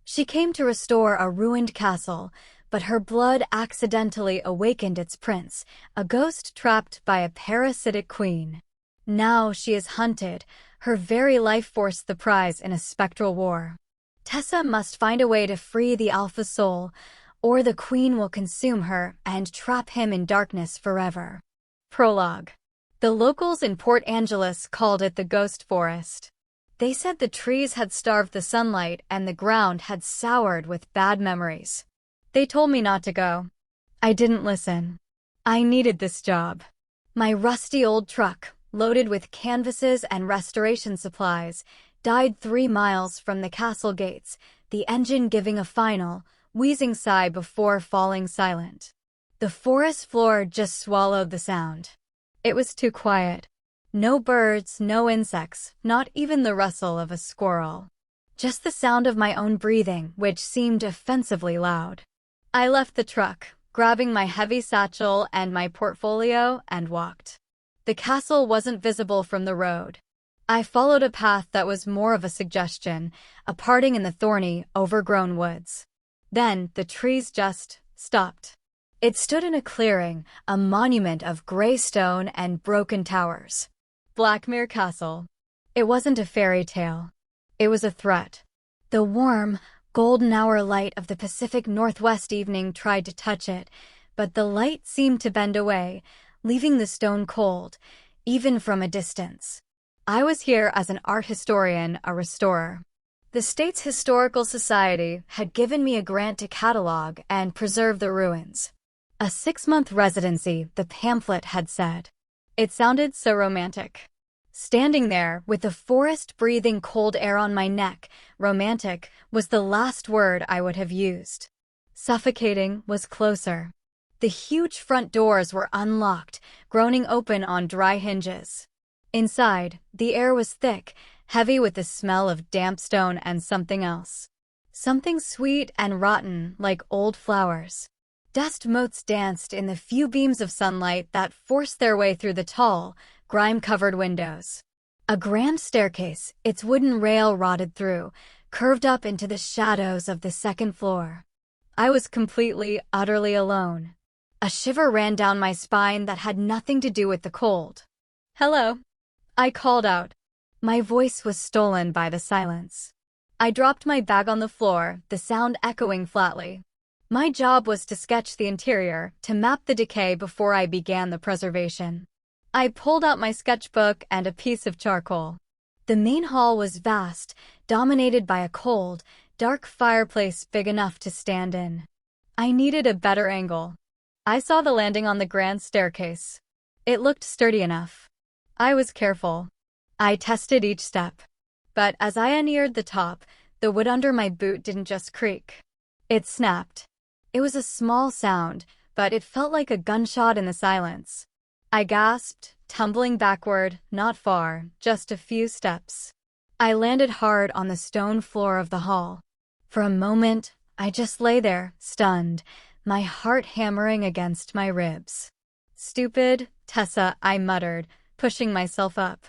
She came to restore a ruined castle, but her blood accidentally awakened its prince, a ghost trapped by a parasitic queen. Now she is hunted, her very life force the prize in a spectral war. Tessa must find a way to free the alpha soul, or the queen will consume her and trap him in darkness forever. Prologue. The locals in Port Angeles called it the Ghost Forest. They said the trees had starved the sunlight and the ground had soured with bad memories. They told me not to go. I didn't listen. I needed this job. My rusty old truck, loaded with canvases and restoration supplies, died 3 miles from the castle gates, the engine giving a final, wheezing sigh before falling silent. The forest floor just swallowed the sound. It was too quiet. No birds, no insects, not even the rustle of a squirrel. Just the sound of my own breathing, which seemed offensively loud. I left the truck, grabbing my heavy satchel and my portfolio, and walked. The castle wasn't visible from the road. I followed a path that was more of a suggestion, a parting in the thorny, overgrown woods. Then the trees just stopped. It stood in a clearing, a monument of gray stone and broken towers. Blackmere Castle. It wasn't a fairy tale. It was a threat. The warm, golden hour light of the Pacific Northwest evening tried to touch it, but the light seemed to bend away, leaving the stone cold, even from a distance. I was here as an art historian, a restorer. The state's historical society had given me a grant to catalog and preserve the ruins. A 6-month residency, the pamphlet had said. It sounded so romantic. Standing there, with the forest breathing cold air on my neck, romantic was the last word I would have used. Suffocating was closer. The huge front doors were unlocked, groaning open on dry hinges. Inside, the air was thick, heavy with the smell of damp stone and something else. Something sweet and rotten, like old flowers. Dust motes danced in the few beams of sunlight that forced their way through the tall, grime-covered windows. A grand staircase, its wooden rail rotted through, curved up into the shadows of the second floor. I was completely, utterly alone. A shiver ran down my spine that had nothing to do with the cold. "Hello," I called out. My voice was stolen by the silence. I dropped my bag on the floor, the sound echoing flatly. My job was to sketch the interior, to map the decay before I began the preservation. I pulled out my sketchbook and a piece of charcoal. The main hall was vast, dominated by a cold, dark fireplace big enough to stand in. I needed a better angle. I saw the landing on the grand staircase. It looked sturdy enough. I was careful. I tested each step. But as I neared the top, the wood under my boot didn't just creak. It snapped. It was a small sound, but it felt like a gunshot in the silence. I gasped, tumbling backward, not far, just a few steps. I landed hard on the stone floor of the hall. For a moment, I just lay there, stunned, my heart hammering against my ribs. "Stupid, Tessa," I muttered, pushing myself up.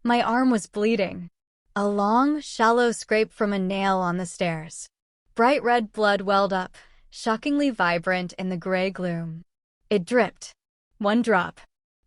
My arm was bleeding. A long, shallow scrape from a nail on the stairs. Bright red blood welled up, shockingly vibrant in the gray gloom. It dripped. 1 drop.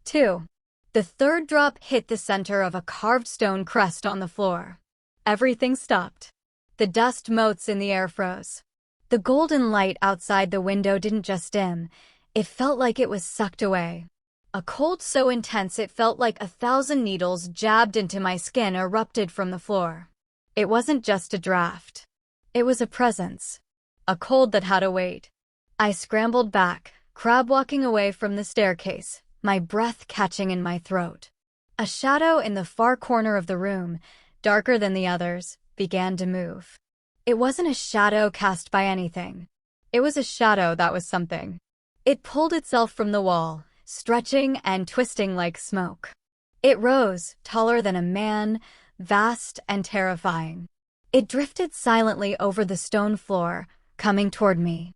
2. The 3rd drop hit the center of a carved stone crest on the floor. Everything stopped. The dust motes in the air froze. The golden light outside the window didn't just dim, it felt like it was sucked away. A cold so intense it felt like 1,000 needles jabbed into my skin erupted from the floor. It wasn't just a draft. It was a presence. A cold that had a weight. I scrambled back, crab-walking away from the staircase, my breath catching in my throat. A shadow in the far corner of the room, darker than the others, began to move. It wasn't a shadow cast by anything. It was a shadow that was something. It pulled itself from the wall, stretching and twisting like smoke. It rose, taller than a man, vast and terrifying. It drifted silently over the stone floor, coming toward me.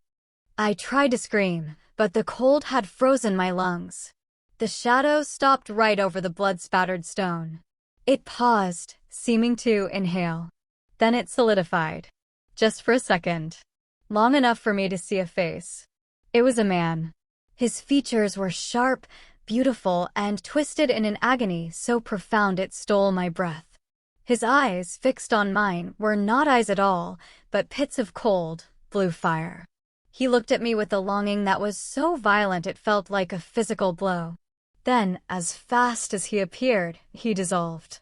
I tried to scream, but the cold had frozen my lungs. The shadow stopped right over the blood-spattered stone. It paused, seeming to inhale. Then it solidified. just for a second. Long enough for me to see a face. It was a man. His features were sharp, beautiful, and twisted in an agony so profound it stole my breath. His eyes, fixed on mine, were not eyes at all, but pits of cold, blue fire. He looked at me with a longing that was so violent it felt like a physical blow. Then, as fast as he appeared, he dissolved.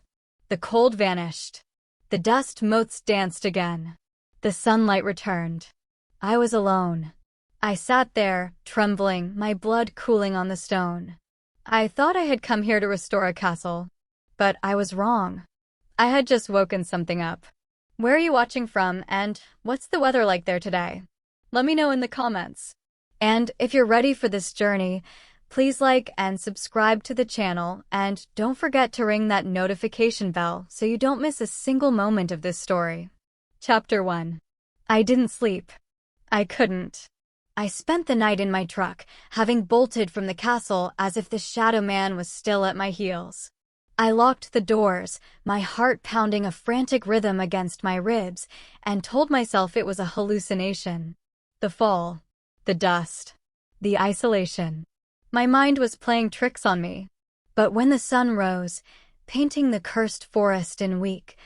The cold vanished. The dust motes danced again. The sunlight returned. I was alone. I sat there, trembling, my blood cooling on the stone. I thought I had come here to restore a castle. But I was wrong. I had just woken something up. Where are you watching from, and what's the weather like there today? Let me know in the comments. And if you're ready for this journey, please like and subscribe to the channel, and don't forget to ring that notification bell so you don't miss a single moment of this story. Chapter 1. I didn't sleep. I couldn't. I spent the night in my truck, having bolted from the castle as if the shadow man was still at my heels. I locked the doors, my heart pounding a frantic rhythm against my ribs, and told myself it was a hallucination. The fall, the dust, the isolation. My mind was playing tricks on me. But when the sun rose, painting the cursed forest in weak,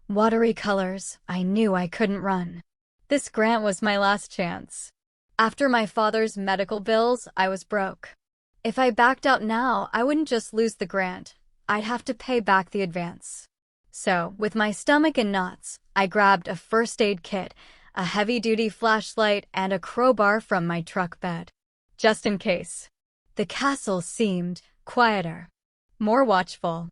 watery colors, I knew I couldn't run. This grant was my last chance. After my father's medical bills, I was broke. If I backed out now, I wouldn't just lose the grant. I'd have to pay back the advance. So, with my stomach in knots, I grabbed a first aid kit, a heavy-duty flashlight, and a crowbar from my truck bed. Just in case. The castle seemed quieter, more watchful.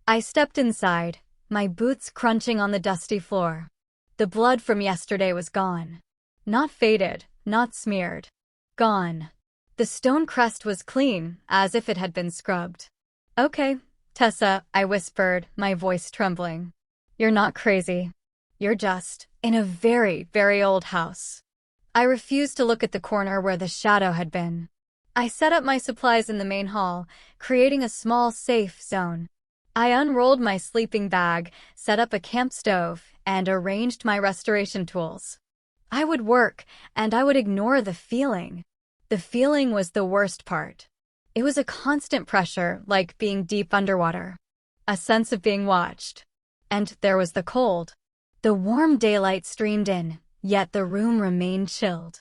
I stepped inside, my boots crunching on the dusty floor. The blood from yesterday was gone. Not faded, not smeared. Gone. The stone crest was clean, as if it had been scrubbed. Okay, Tessa, I whispered, my voice trembling. You're not crazy. You're just in a very, very old house. I refused to look at the corner where the shadow had been. I set up my supplies in the main hall, creating a small safe zone. I unrolled my sleeping bag, set up a camp stove, and arranged my restoration tools. I would work, and I would ignore the feeling. The feeling was the worst part. It was a constant pressure, like being deep underwater. A sense of being watched. And there was the cold. The warm daylight streamed in, yet the room remained chilled.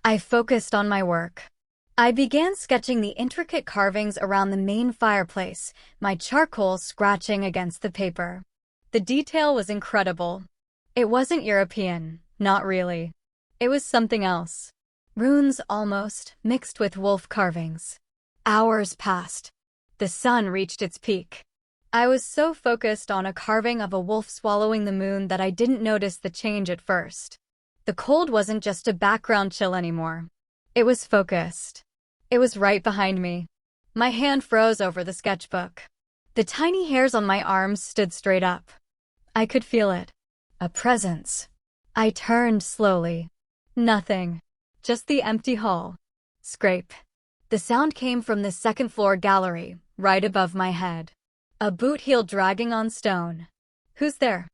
I focused on my work. I began sketching the intricate carvings around the main fireplace, my charcoal scratching against the paper. The detail was incredible. It wasn't European, not really. It was something else. Runes almost, mixed with wolf carvings. Hours passed. The sun reached its peak. I was so focused on a carving of a wolf swallowing the moon that I didn't notice the change at first. The cold wasn't just a background chill anymore. It was focused. It was right behind me. My hand froze over the sketchbook. The tiny hairs on my arms stood straight up. I could feel it. A presence. I turned slowly. Nothing. Just the empty hall. Scrape. The sound came from the second-floor gallery, right above my head. A boot heel dragging on stone. Who's there?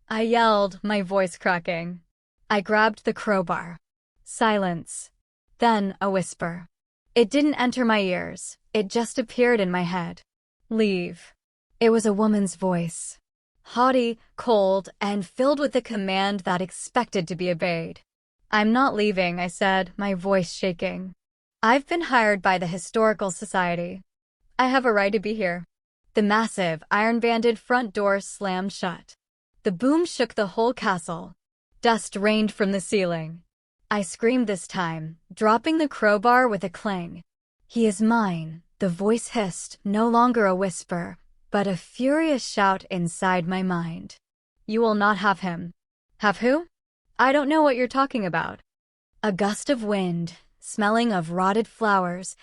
I yelled, my voice cracking. I grabbed the crowbar. Silence. Then a whisper. It didn't enter my ears. It just appeared in my head. Leave. It was a woman's voice. Haughty, cold, and filled with a command that expected to be obeyed. I'm not leaving, I said, my voice shaking. I've been hired by the Historical Society. I have a right to be here. The massive, iron-banded front door slammed shut. The boom shook the whole castle. Dust rained from the ceiling. I screamed this time, dropping the crowbar with a clang. He is mine, the voice hissed, no longer a whisper, but a furious shout inside my mind. You will not have him. Have who? I don't know what you're talking about. A gust of wind, smelling of rotted flowers,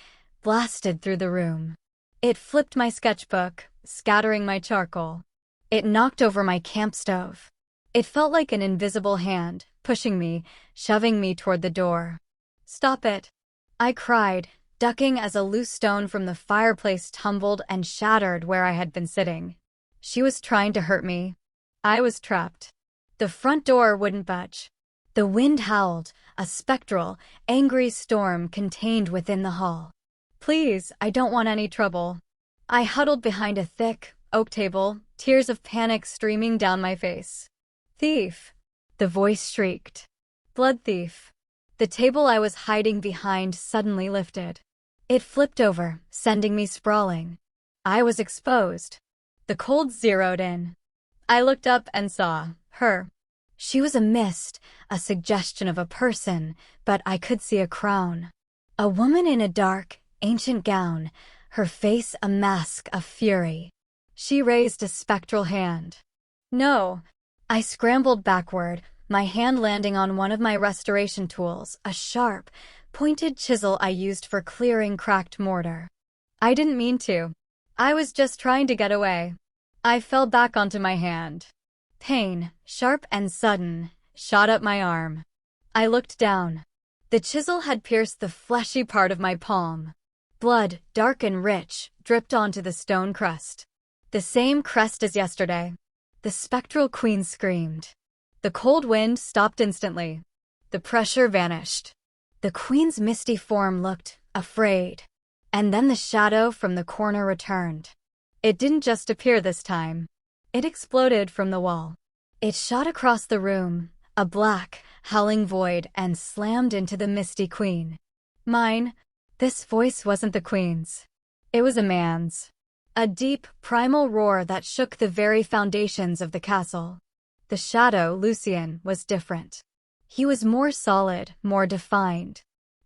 blasted through the room. It flipped my sketchbook, scattering my charcoal. It knocked over my camp stove. It felt like an invisible hand, pushing me, shoving me toward the door. Stop it! I cried, ducking as a loose stone from the fireplace tumbled and shattered where I had been sitting. She was trying to hurt me. I was trapped. The front door wouldn't budge. The wind howled, a spectral, angry storm contained within the hall. Please, I don't want any trouble. I huddled behind a thick oak table, tears of panic streaming down my face. Thief! The voice shrieked. Blood thief! The table I was hiding behind suddenly lifted. It flipped over, sending me sprawling. I was exposed. The cold zeroed in. I looked up and saw her. She was a mist, a suggestion of a person, but I could see a crown. A woman in a dark, ancient gown, her face a mask of fury. She raised a spectral hand. No! I scrambled backward, my hand landing on one of my restoration tools, a sharp, pointed chisel I used for clearing cracked mortar. I didn't mean to. I was just trying to get away. I fell back onto my hand. Pain, sharp and sudden, shot up my arm. I looked down. The chisel had pierced the fleshy part of my palm. Blood, dark and rich, dripped onto the stone crust. The same crest as yesterday. The spectral queen screamed. The cold wind stopped instantly. The pressure vanished. The queen's misty form looked afraid. And then the shadow from the corner returned. It didn't just appear this time. It exploded from the wall. It shot across the room, a black, howling void, and slammed into the misty queen. Mine. This voice wasn't the queen's. It was a man's. A deep, primal roar that shook the very foundations of the castle. The shadow, Lucien, was different. He was more solid, more defined.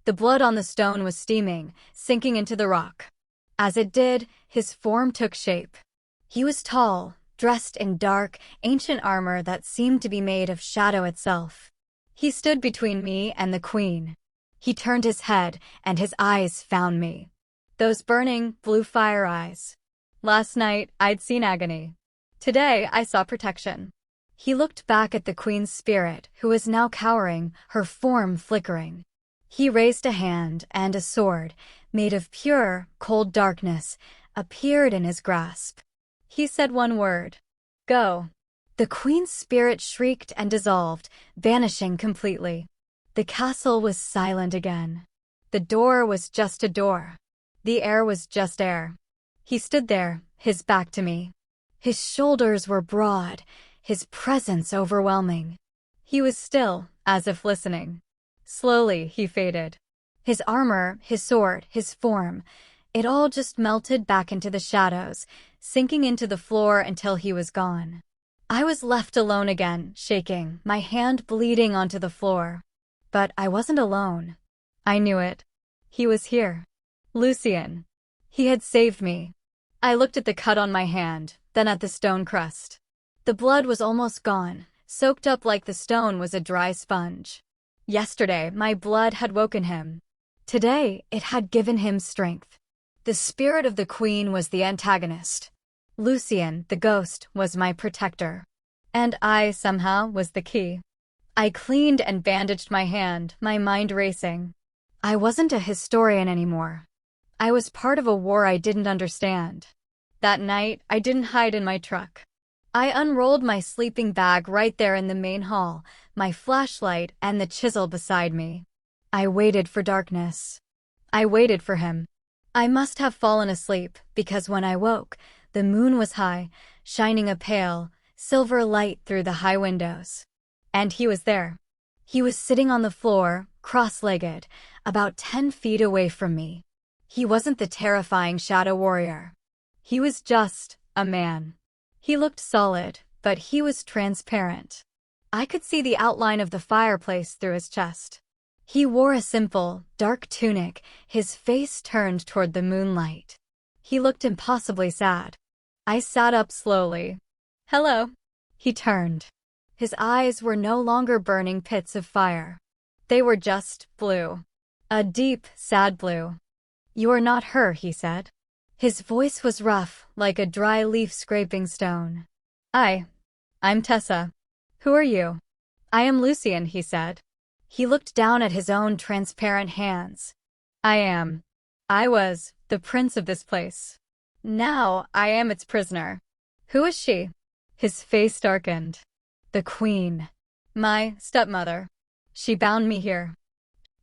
The blood on the stone was steaming, sinking into the rock. As it did, his form took shape. He was tall, dressed in dark, ancient armor that seemed to be made of shadow itself. He stood between me and the queen. He turned his head, and his eyes found me. Those burning, blue fire eyes. Last night, I'd seen agony. Today, I saw protection. He looked back at the queen's spirit, who was now cowering, her form flickering. He raised a hand, and a sword, made of pure, cold darkness, appeared in his grasp. He said one word. Go. The queen's spirit shrieked and dissolved, vanishing completely. The castle was silent again. The door was just a door. The air was just air. He stood there, his back to me. His shoulders were broad, his presence overwhelming. He was still, as if listening. Slowly, he faded. His armor, his sword, his form, it all just melted back into the shadows, sinking into the floor until he was gone. I was left alone again, shaking, my hand bleeding onto the floor. But I wasn't alone. I knew it. He was here. Lucien. He had saved me. I looked at the cut on my hand, then at the stone crust. The blood was almost gone, soaked up like the stone was a dry sponge. Yesterday, my blood had woken him. Today, it had given him strength. The spirit of the queen was the antagonist. Lucien, the ghost, was my protector. And I, somehow, was the key. I cleaned and bandaged my hand, my mind racing. I wasn't a historian anymore. I was part of a war I didn't understand. That night, I didn't hide in my truck. I unrolled my sleeping bag right there in the main hall, my flashlight and the chisel beside me. I waited for darkness. I waited for him. I must have fallen asleep, because when I woke, the moon was high, shining a pale, silver light through the high windows. And he was there. He was sitting on the floor, cross-legged, about 10 feet away from me. He wasn't the terrifying shadow warrior. He was just a man. He looked solid, but he was transparent. I could see the outline of the fireplace through his chest. He wore a simple, dark tunic, his face turned toward the moonlight. He looked impossibly sad. I sat up slowly. Hello. He turned. His eyes were no longer burning pits of fire. They were just blue. A deep, sad blue. You are not her, he said. His voice was rough, like a dry leaf scraping stone. I'm Tessa. Who are you? I am Lucien, he said. He looked down at his own transparent hands. I was the prince of this place. Now I am its prisoner. Who is she? His face darkened. The queen. My stepmother. She bound me here.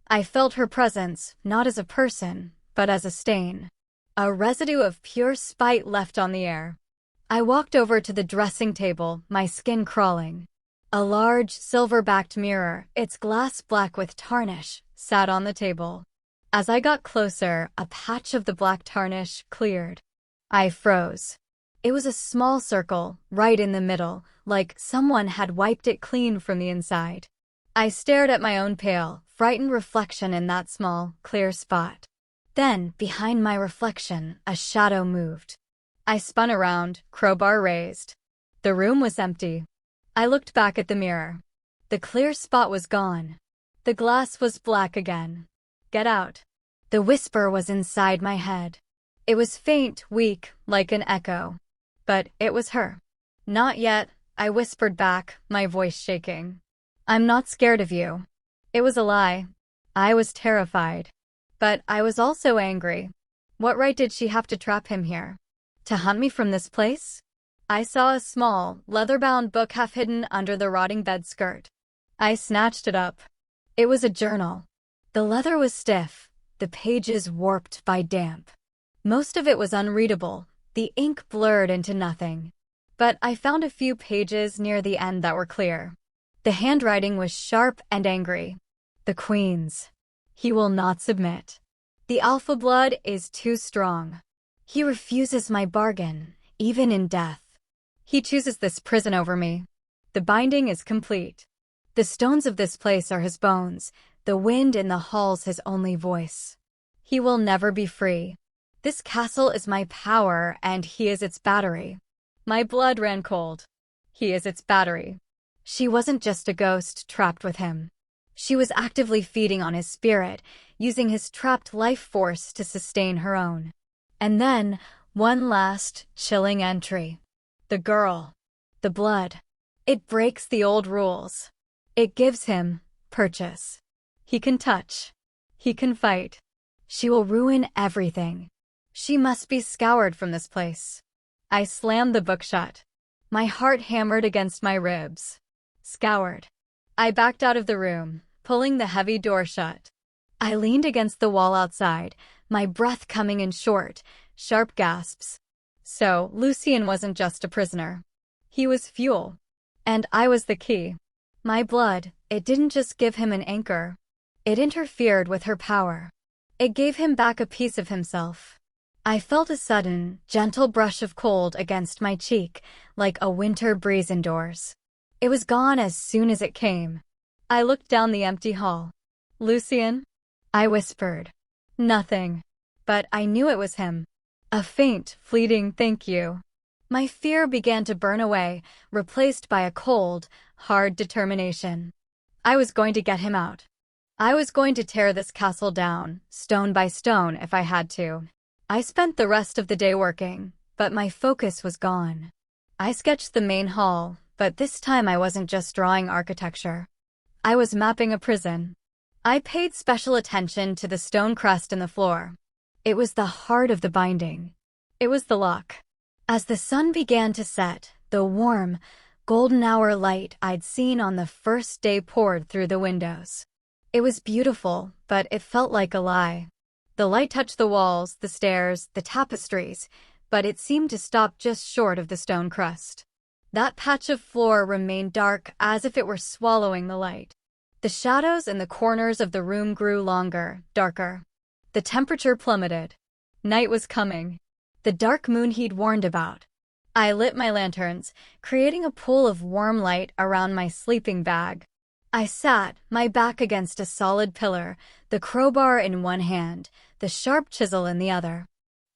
I felt her presence, not as a person, but as a stain. A residue of pure spite left on the air. I walked over to the dressing table, my skin crawling. A large, silver-backed mirror, its glass black with tarnish, sat on the table. As I got closer, a patch of the black tarnish cleared. I froze. It was a small circle, right in the middle, like someone had wiped it clean from the inside. I stared at my own pale, frightened reflection in that small, clear spot. Then, behind my reflection, a shadow moved. I spun around, crowbar raised. The room was empty. I looked back at the mirror. The clear spot was gone. The glass was black again. Get out. The whisper was inside my head. It was faint, weak, like an echo. But it was her. Not yet, I whispered back, my voice shaking. I'm not scared of you. It was a lie. I was terrified. But I was also angry. What right did she have to trap him here? To hunt me from this place? I saw a small, leather-bound book half hidden under the rotting bed skirt. I snatched it up. It was a journal. The leather was stiff, the pages warped by damp. Most of it was unreadable, the ink blurred into nothing. But I found a few pages near the end that were clear. The handwriting was sharp and angry. The Queen's. He will not submit. The alpha blood is too strong. He refuses my bargain, even in death. He chooses this prison over me. The binding is complete. The stones of this place are his bones, the wind in the halls his only voice. He will never be free. This castle is my power, and he is its battery. My blood ran cold. He is its battery. She wasn't just a ghost trapped with him. She was actively feeding on his spirit, using his trapped life force to sustain her own. And then, one last, chilling entry. The girl. The blood. It breaks the old rules. It gives him purchase. He can touch. He can fight. She will ruin everything. She must be scoured from this place. I slammed the book shut. My heart hammered against my ribs. Scoured. I backed out of the room, pulling the heavy door shut. I leaned against the wall outside, my breath coming in short, sharp gasps. So, Lucien wasn't just a prisoner. He was fuel. And I was the key. My blood, it didn't just give him an anchor. It interfered with her power. It gave him back a piece of himself. I felt a sudden, gentle brush of cold against my cheek, like a winter breeze indoors. It was gone as soon as it came. I looked down the empty hall. Lucien? I whispered. Nothing. But I knew it was him. A faint, fleeting thank you. My fear began to burn away, replaced by a cold, hard determination. I was going to get him out. I was going to tear this castle down, stone by stone if I had to. I spent the rest of the day working, but my focus was gone. I sketched the main hall, but this time I wasn't just drawing architecture. I was mapping a prison. I paid special attention to the stone crest in the floor. It was the heart of the binding. It was the lock. As the sun began to set, the warm, golden hour light I'd seen on the first day poured through the windows. It was beautiful, but it felt like a lie. The light touched the walls, the stairs, the tapestries, but it seemed to stop just short of the stone crust. That patch of floor remained dark as if it were swallowing the light. The shadows in the corners of the room grew longer, darker. The temperature plummeted. Night was coming. The dark moon he'd warned about. I lit my lanterns, creating a pool of warm light around my sleeping bag. I sat, my back against a solid pillar, the crowbar in one hand, the sharp chisel in the other.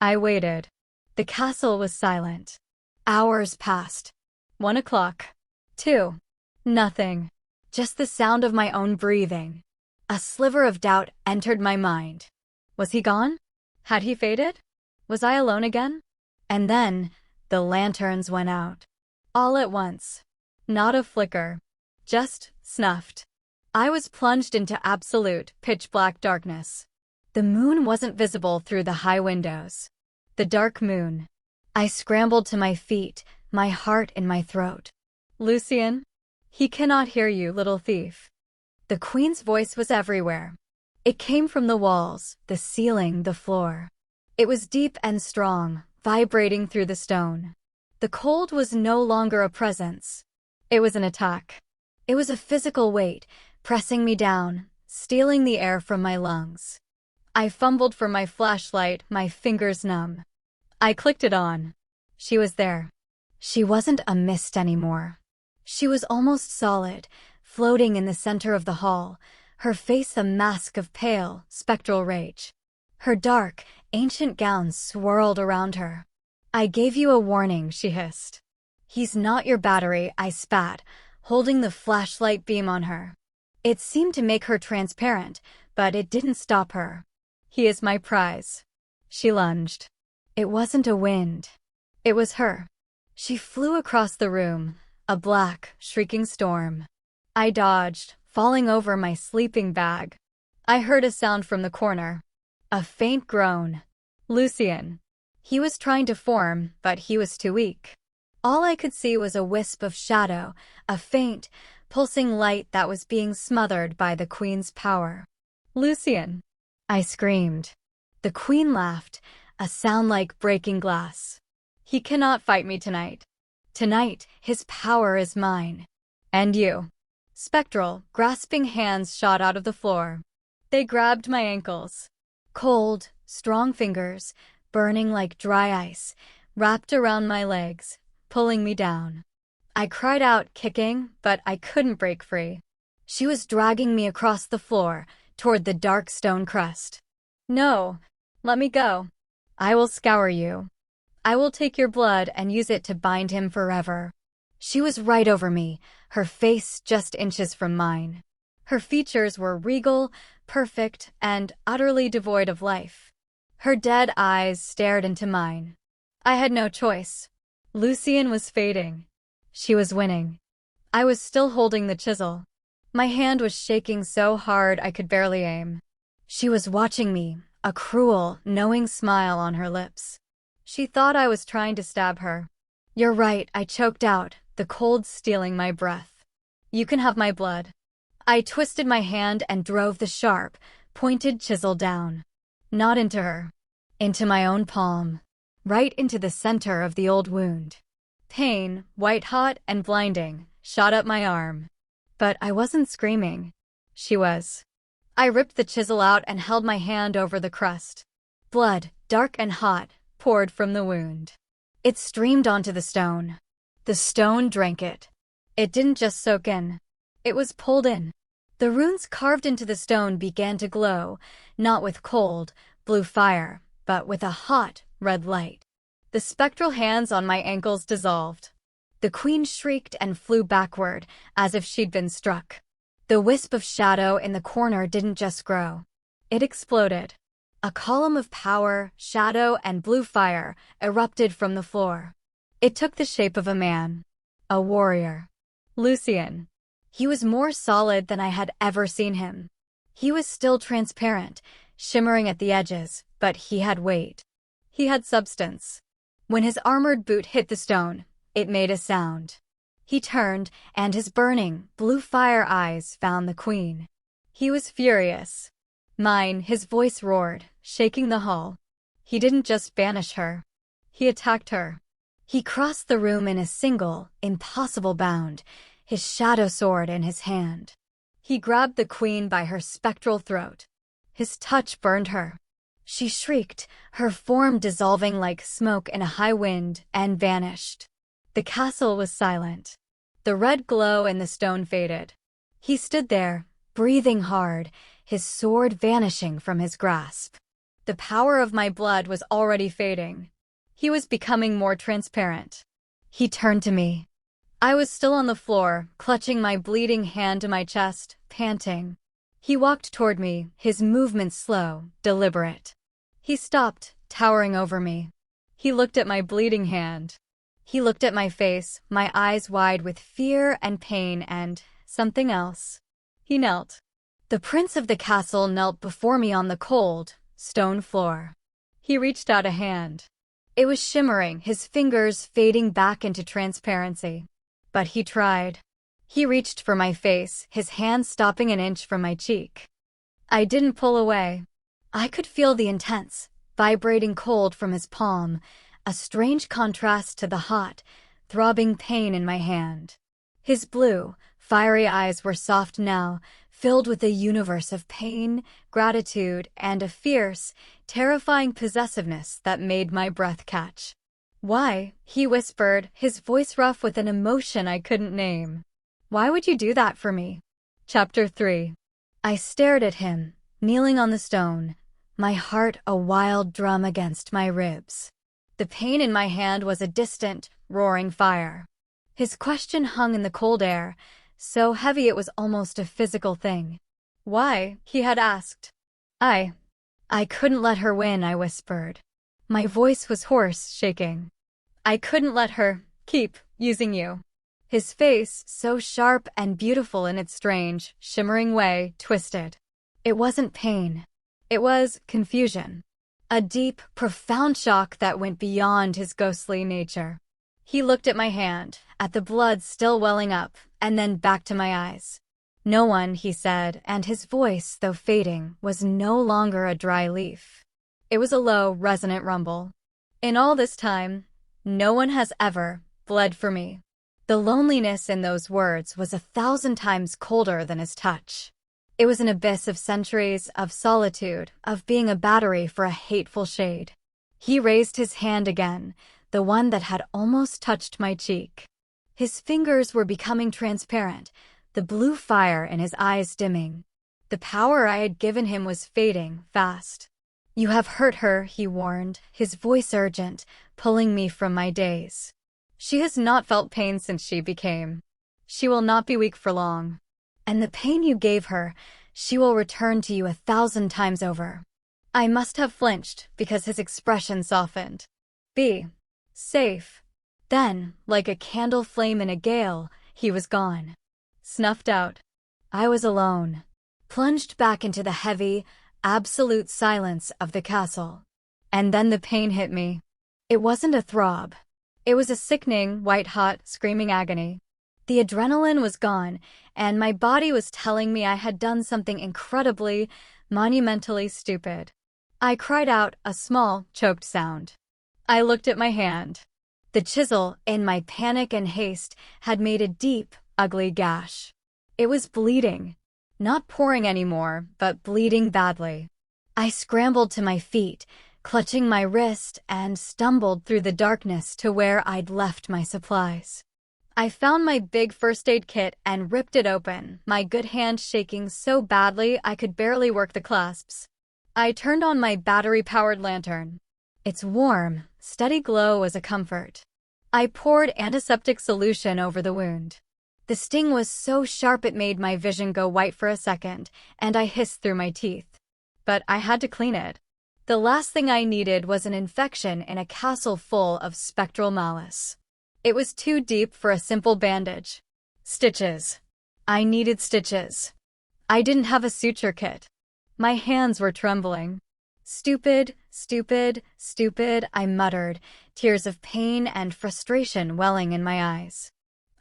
I waited. The castle was silent. Hours passed. 1 o'clock. 2. Nothing. Just the sound of my own breathing. A sliver of doubt entered my mind. Was he gone? Had he faded? Was I alone again? And then, the lanterns went out. All at once. Not a flicker. Just snuffed. I was plunged into absolute, pitch-black darkness. The moon wasn't visible through the high windows. The dark moon. I scrambled to my feet, my heart in my throat. Lucien? He cannot hear you, little thief. The queen's voice was everywhere. It came from the walls, the ceiling, the floor. It was deep and strong, vibrating through the stone. The cold was no longer a presence. It was an attack. It was a physical weight, pressing me down, stealing the air from my lungs. I fumbled for my flashlight, my fingers numb. I clicked it on. She was there. She wasn't a mist anymore. She was almost solid, floating in the center of the hall, her face a mask of pale, spectral rage. Her dark, ancient gown swirled around her. "I gave you a warning," she hissed. "He's not your battery," I spat, holding the flashlight beam on her. It seemed to make her transparent, but it didn't stop her. "He is my prize." She lunged. It wasn't a wind. It was her. She flew across the room, a black, shrieking storm. I dodged, falling over my sleeping bag. I heard a sound from the corner. A faint groan. Lucien. He was trying to form, but he was too weak. All I could see was a wisp of shadow, a faint, pulsing light that was being smothered by the queen's power. "Lucien!" I screamed. The queen laughed, a sound like breaking glass. "He cannot fight me tonight. Tonight, his power is mine. And you." Spectral, grasping hands shot out of the floor. They grabbed my ankles. Cold, strong fingers, burning like dry ice, wrapped around my legs, pulling me down. I cried out, kicking, but I couldn't break free. She was dragging me across the floor, toward the dark stone crest. "No, let me go. I will scour you. I will take your blood and use it to bind him forever." She was right over me, her face just inches from mine. Her features were regal, perfect, and utterly devoid of life. Her dead eyes stared into mine. I had no choice. Lucien was fading. She was winning. I was still holding the chisel. My hand was shaking so hard I could barely aim. She was watching me, a cruel, knowing smile on her lips. She thought I was trying to stab her. "You're right," I choked out, the cold stealing my breath. "You can have my blood." I twisted my hand and drove the sharp, pointed chisel down. Not into her. Into my own palm. Right into the center of the old wound. Pain, white-hot and blinding, shot up my arm. But I wasn't screaming. She was. I ripped the chisel out and held my hand over the crust. Blood, dark and hot, poured from the wound. It streamed onto the stone. The stone drank it. It didn't just soak in. It was pulled in. The runes carved into the stone began to glow, not with cold, blue fire, but with a hot, red light. The spectral hands on my ankles dissolved. The queen shrieked and flew backward, as if she'd been struck. The wisp of shadow in the corner didn't just grow. It exploded. A column of power, shadow, and blue fire erupted from the floor. It took the shape of a man. A warrior. Lucien. He was more solid than I had ever seen him. He was still transparent, shimmering at the edges, but he had weight. He had substance. When his armored boot hit the stone, it made a sound. He turned, and his burning, blue fire eyes found the queen. He was furious. "Mine," his voice roared, shaking the hall. He didn't just banish her. He attacked her. He crossed the room in a single, impossible bound, his shadow sword in his hand. He grabbed the queen by her spectral throat. His touch burned her. She shrieked, her form dissolving like smoke in a high wind, and vanished. The castle was silent. The red glow in the stone faded. He stood there, breathing hard, his sword vanishing from his grasp. The power of my blood was already fading. He was becoming more transparent. He turned to me. I was still on the floor, clutching my bleeding hand to my chest, panting. He walked toward me, his movements slow, deliberate. He stopped, towering over me. He looked at my bleeding hand. He looked at my face, my eyes wide with fear and pain and something else. He knelt. The prince of the castle knelt before me on the cold, stone floor. He reached out a hand. It was shimmering, his fingers fading back into transparency. But he tried. He reached for my face, his hand stopping an inch from my cheek. I didn't pull away. I could feel the intense, vibrating cold from his palm, a strange contrast to the hot, throbbing pain in my hand. His blue, fiery eyes were soft now, filled with a universe of pain, gratitude, and a fierce, terrifying possessiveness that made my breath catch. "Why?" he whispered, his voice rough with an emotion I couldn't name. "Why would you do that for me?" Chapter 3. I stared at him, kneeling on the stone, my heart a wild drum against my ribs. The pain in my hand was a distant, roaring fire. His question hung in the cold air, so heavy it was almost a physical thing. "Why?" he had asked. I couldn't let her win, I whispered. My voice was hoarse, shaking. "I couldn't let her keep using you." His face, so sharp and beautiful in its strange, shimmering way, twisted. It wasn't pain. It was confusion. A deep, profound shock that went beyond his ghostly nature. He looked at my hand, at the blood still welling up, and then back to my eyes. "No one," he said, and his voice, though fading, was no longer a dry leaf. It was a low, resonant rumble. "In all this time, no one has ever bled for me." The loneliness in those words was 1,000 times colder than his touch. It was an abyss of centuries, of solitude, of being a battery for a hateful shade. He raised his hand again, the one that had almost touched my cheek. His fingers were becoming transparent, the blue fire in his eyes dimming. The power I had given him was fading fast. "You have hurt her," he warned, his voice urgent, pulling me from my daze. "She has not felt pain since she became. She will not be weak for long. And the pain you gave her, she will return to you 1,000 times over." I must have flinched because his expression softened. "Be safe." Then, like a candle flame in a gale, he was gone. Snuffed out. I was alone, plunged back into the heavy, absolute silence of the castle. And then the pain hit me. It wasn't a throb. It was a sickening, white-hot, screaming agony. The adrenaline was gone, and my body was telling me I had done something incredibly, monumentally stupid. I cried out, a small, choked sound. I looked at my hand. The chisel, in my panic and haste, had made a deep, ugly gash. It was bleeding. Not pouring anymore, but bleeding badly. I scrambled to my feet, clutching my wrist, and stumbled through the darkness to where I'd left my supplies. I found my big first aid kit and ripped it open, my good hand shaking so badly I could barely work the clasps. I turned on my battery-powered lantern. Its warm, steady glow was a comfort. I poured antiseptic solution over the wound. The sting was so sharp it made my vision go white for a second, and I hissed through my teeth. But I had to clean it. The last thing I needed was an infection in a castle full of spectral malice. It was too deep for a simple bandage. Stitches. I needed stitches. I didn't have a suture kit. My hands were trembling. "Stupid, stupid, stupid," I muttered, tears of pain and frustration welling in my eyes.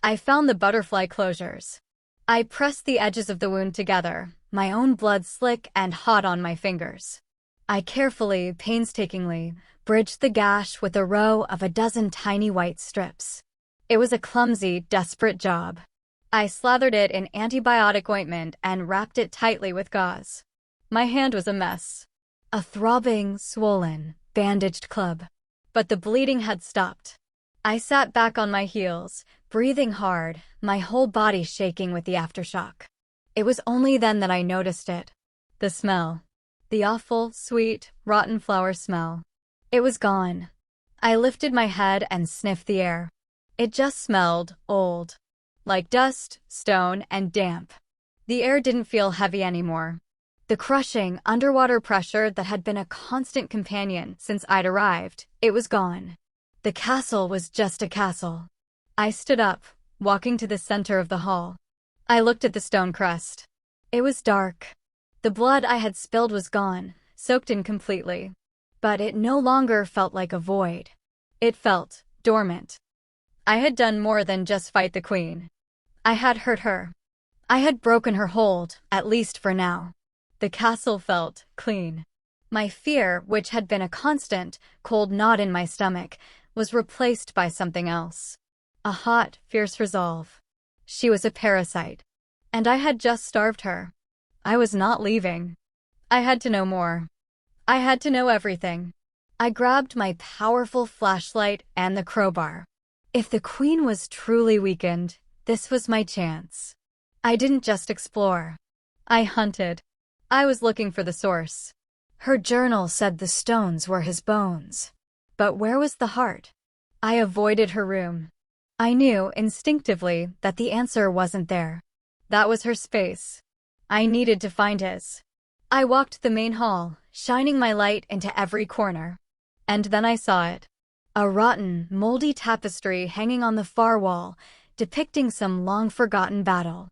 I found the butterfly closures. I pressed the edges of the wound together, my own blood slick and hot on my fingers. I carefully, painstakingly, bridged the gash with a row of a dozen tiny white strips. It was a clumsy, desperate job. I slathered it in antibiotic ointment and wrapped it tightly with gauze. My hand was a mess. A throbbing, swollen, bandaged club. But the bleeding had stopped. I sat back on my heels, breathing hard, my whole body shaking with the aftershock. It was only then that I noticed it. The smell. The awful, sweet, rotten flower smell. It was gone. I lifted my head and sniffed the air. It just smelled old. Like dust, stone, and damp. The air didn't feel heavy anymore. The crushing, underwater pressure that had been a constant companion since I'd arrived, it was gone. The castle was just a castle. I stood up, walking to the center of the hall. I looked at the stone crest. It was dark. The blood I had spilled was gone, soaked in completely. But it no longer felt like a void. It felt dormant. I had done more than just fight the queen. I had hurt her. I had broken her hold, at least for now. The castle felt clean. My fear, which had been a constant, cold knot in my stomach, was replaced by something else. A hot, fierce resolve. She was a parasite. And I had just starved her. I was not leaving. I had to know more. I had to know everything. I grabbed my powerful flashlight and the crowbar. If the queen was truly weakened, this was my chance. I didn't just explore. I hunted. I was looking for the source. Her journal said the stones were his bones. But where was the heart? I avoided her room. I knew instinctively that the answer wasn't there. That was her space. I needed to find his. I walked the main hall, shining my light into every corner. And then I saw it. A rotten, moldy tapestry hanging on the far wall, depicting some long-forgotten battle.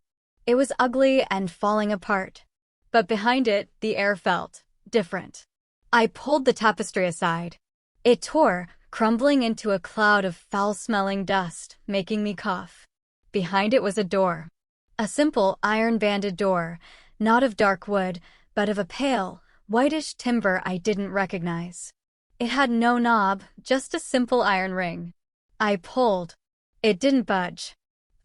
It was ugly and falling apart. But behind it, the air felt different. I pulled the tapestry aside. It tore, crumbling into a cloud of foul-smelling dust, making me cough. Behind it was a door. A simple iron-banded door, not of dark wood, but of a pale, whitish timber I didn't recognize. It had no knob, just a simple iron ring. I pulled. It didn't budge.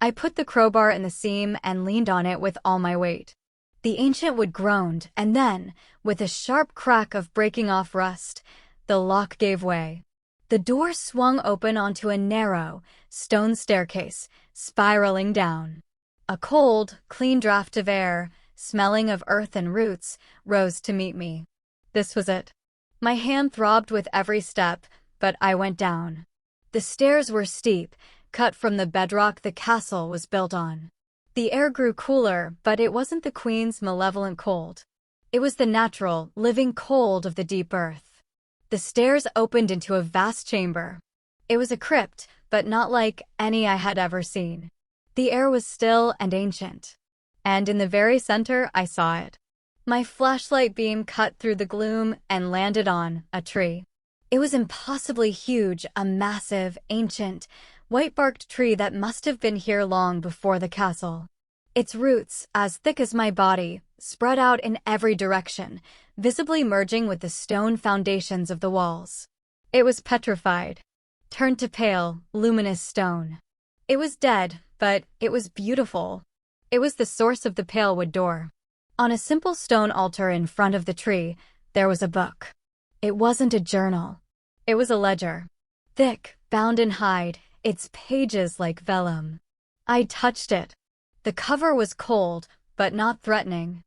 I put the crowbar in the seam and leaned on it with all my weight. The ancient wood groaned, and then, with a sharp crack of breaking off rust, the lock gave way. The door swung open onto a narrow, stone staircase, spiraling down. A cold, clean draft of air, smelling of earth and roots, rose to meet me. This was it. My hand throbbed with every step, but I went down. The stairs were steep, cut from the bedrock the castle was built on. The air grew cooler, but it wasn't the queen's malevolent cold. It was the natural, living cold of the deep earth. The stairs opened into a vast chamber. It was a crypt, but not like any I had ever seen. The air was still and ancient. And in the very center, I saw it. My flashlight beam cut through the gloom and landed on a tree. It was impossibly huge, a massive, ancient, white-barked tree that must have been here long before the castle. Its roots, as thick as my body, spread out in every direction, visibly merging with the stone foundations of the walls. It was petrified, turned to pale, luminous stone. It was dead, but it was beautiful. It was the source of the pale wood door. On a simple stone altar in front of the tree, there was a book. It wasn't a journal. It was a ledger. Thick, bound in hide, its pages like vellum. I touched it. The cover was cold, but not threatening.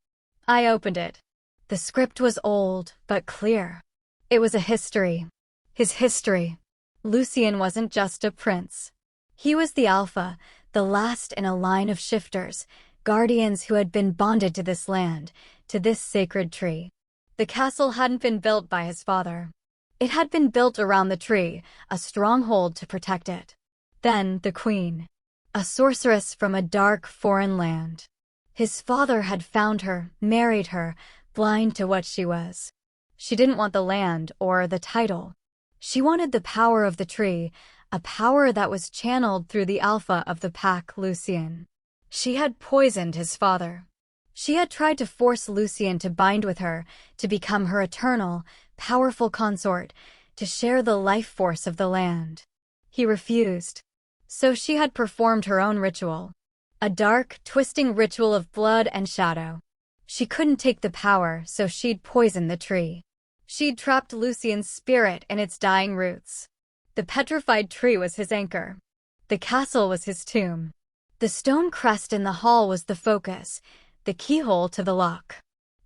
I opened it. The script was old, but clear. It was a history. His history. Lucien wasn't just a prince. He was the Alpha, the last in a line of shifters, guardians who had been bonded to this land, to this sacred tree. The castle hadn't been built by his father. It had been built around the tree, a stronghold to protect it. Then the queen, a sorceress from a dark foreign land. His father had found her, married her, blind to what she was. She didn't want the land or the title. She wanted the power of the tree, a power that was channeled through the alpha of the pack, Lucien. She had poisoned his father. She had tried to force Lucien to bind with her, to become her eternal, powerful consort, to share the life force of the land. He refused. So she had performed her own ritual. A dark, twisting ritual of blood and shadow. She couldn't take the power, so she'd poisoned the tree. She'd trapped Lucien's spirit in its dying roots. The petrified tree was his anchor. The castle was his tomb. The stone crest in the hall was the focus, the keyhole to the lock.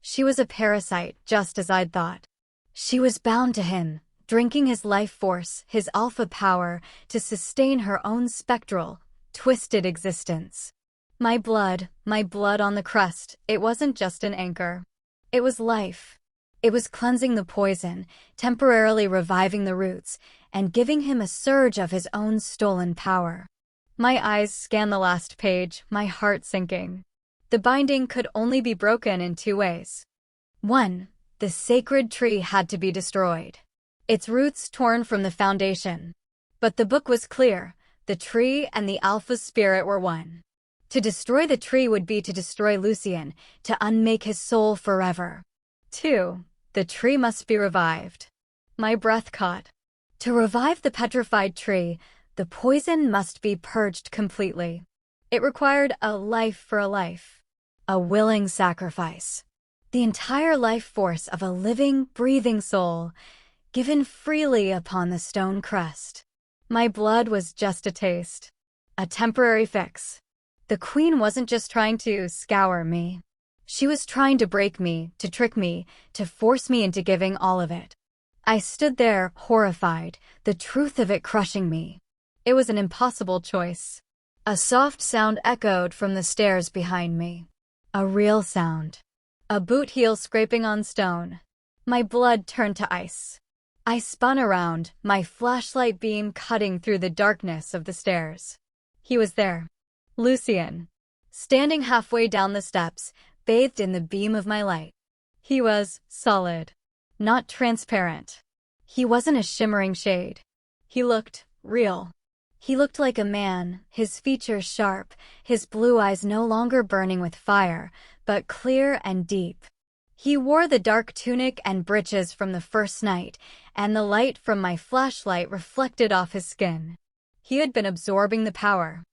She was a parasite, just as I'd thought. She was bound to him, drinking his life force, his alpha power, to sustain her own spectral, twisted existence. My blood on the crest, it wasn't just an anchor. It was life. It was cleansing the poison, temporarily reviving the roots, and giving him a surge of his own stolen power. My eyes scanned the last page, my heart sinking. The binding could only be broken in two ways. 1. The sacred tree had to be destroyed. Its roots torn from the foundation. But the book was clear. The tree and the alpha spirit were one. To destroy the tree would be to destroy Lucien, to unmake his soul forever. 2. The tree must be revived. My breath caught. To revive the petrified tree, the poison must be purged completely. It required a life for a life, a willing sacrifice. The entire life force of a living, breathing soul, given freely upon the stone crest. My blood was just a taste, a temporary fix. The queen wasn't just trying to scour me. She was trying to break me, to trick me, to force me into giving all of it. I stood there, horrified, the truth of it crushing me. It was an impossible choice. A soft sound echoed from the stairs behind me. A real sound. A boot heel scraping on stone. My blood turned to ice. I spun around, my flashlight beam cutting through the darkness of the stairs. He was there. Lucien. Standing halfway down the steps, bathed in the beam of my light. He was solid. Not transparent. He wasn't a shimmering shade. He looked real. He looked like a man, his features sharp, his blue eyes no longer burning with fire, but clear and deep. He wore the dark tunic and breeches from the first night, and the light from my flashlight reflected off his skin. He had been absorbing the power.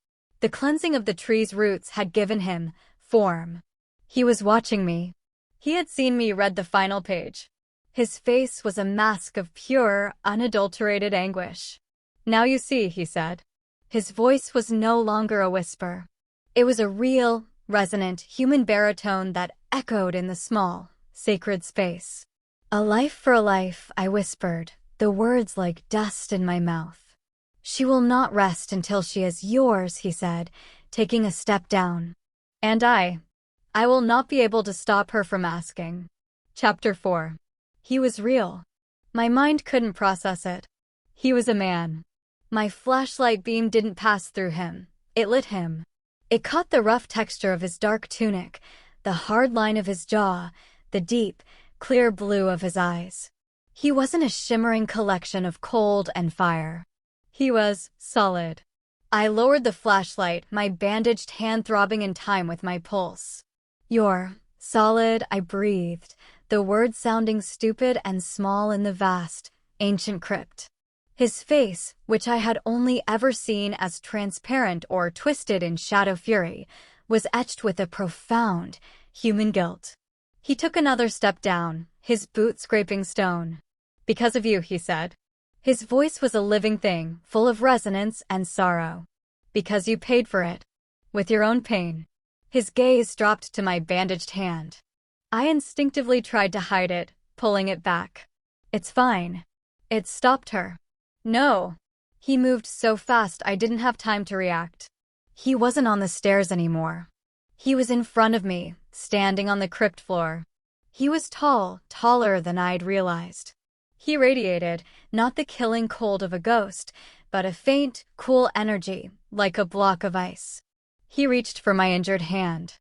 The cleansing of the tree's roots had given him form. He was watching me. He had seen me read the final page. His face was a mask of pure, unadulterated anguish. "Now you see," he said. His voice was no longer a whisper. It was a real, resonant, human baritone that echoed in the small, sacred space. "A life for a life," I whispered, the words like dust in my mouth. "She will not rest until she is yours," he said, taking a step down. And I will not be able to stop her from asking. Chapter 4. He was real. My mind couldn't process it. He was a man. My flashlight beam didn't pass through him. It lit him. It caught the rough texture of his dark tunic, the hard line of his jaw, the deep, clear blue of his eyes. He wasn't a shimmering collection of cold and fire. He was solid. I lowered the flashlight, my bandaged hand throbbing in time with my pulse. "You're solid," I breathed, the words sounding stupid and small in the vast, ancient crypt. His face, which I had only ever seen as transparent or twisted in shadow fury, was etched with a profound, human guilt. He took another step down, his boot scraping stone. "Because of you," he said. His voice was a living thing, full of resonance and sorrow. "Because you paid for it. With your own pain." His gaze dropped to my bandaged hand. I instinctively tried to hide it, pulling it back. "It's fine." It stopped her. "No." He moved so fast I didn't have time to react. He wasn't on the stairs anymore. He was in front of me, standing on the crypt floor. He was tall, taller than I'd realized. He radiated, not the killing cold of a ghost, but a faint, cool energy, like a block of ice. He reached for my injured hand.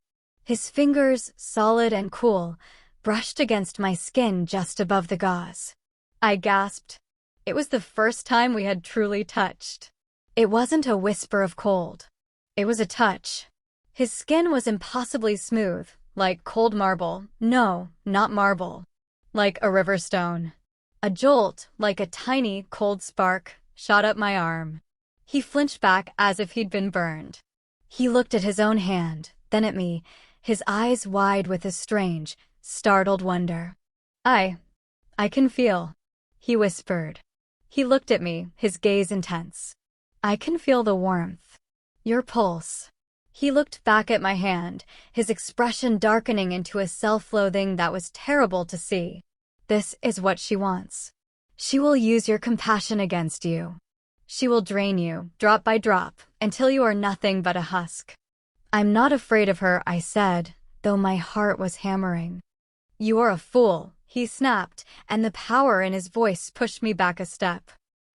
His fingers, solid and cool, brushed against my skin just above the gauze. I gasped. It was the first time we had truly touched. It wasn't a whisper of cold. It was a touch. His skin was impossibly smooth, like cold marble. No, not marble. Like a river stone. A jolt, like a tiny, cold spark, shot up my arm. He flinched back as if he'd been burned. He looked at his own hand, then at me, his eyes wide with a strange, startled wonder. I can feel," he whispered. He looked at me, his gaze intense. "I can feel the warmth. Your pulse." He looked back at my hand, his expression darkening into a self-loathing that was terrible to see. "This is what she wants. She will use your compassion against you. She will drain you, drop by drop, until you are nothing but a husk." "I'm not afraid of her," I said, though my heart was hammering. "You are a fool," he snapped, and the power in his voice pushed me back a step.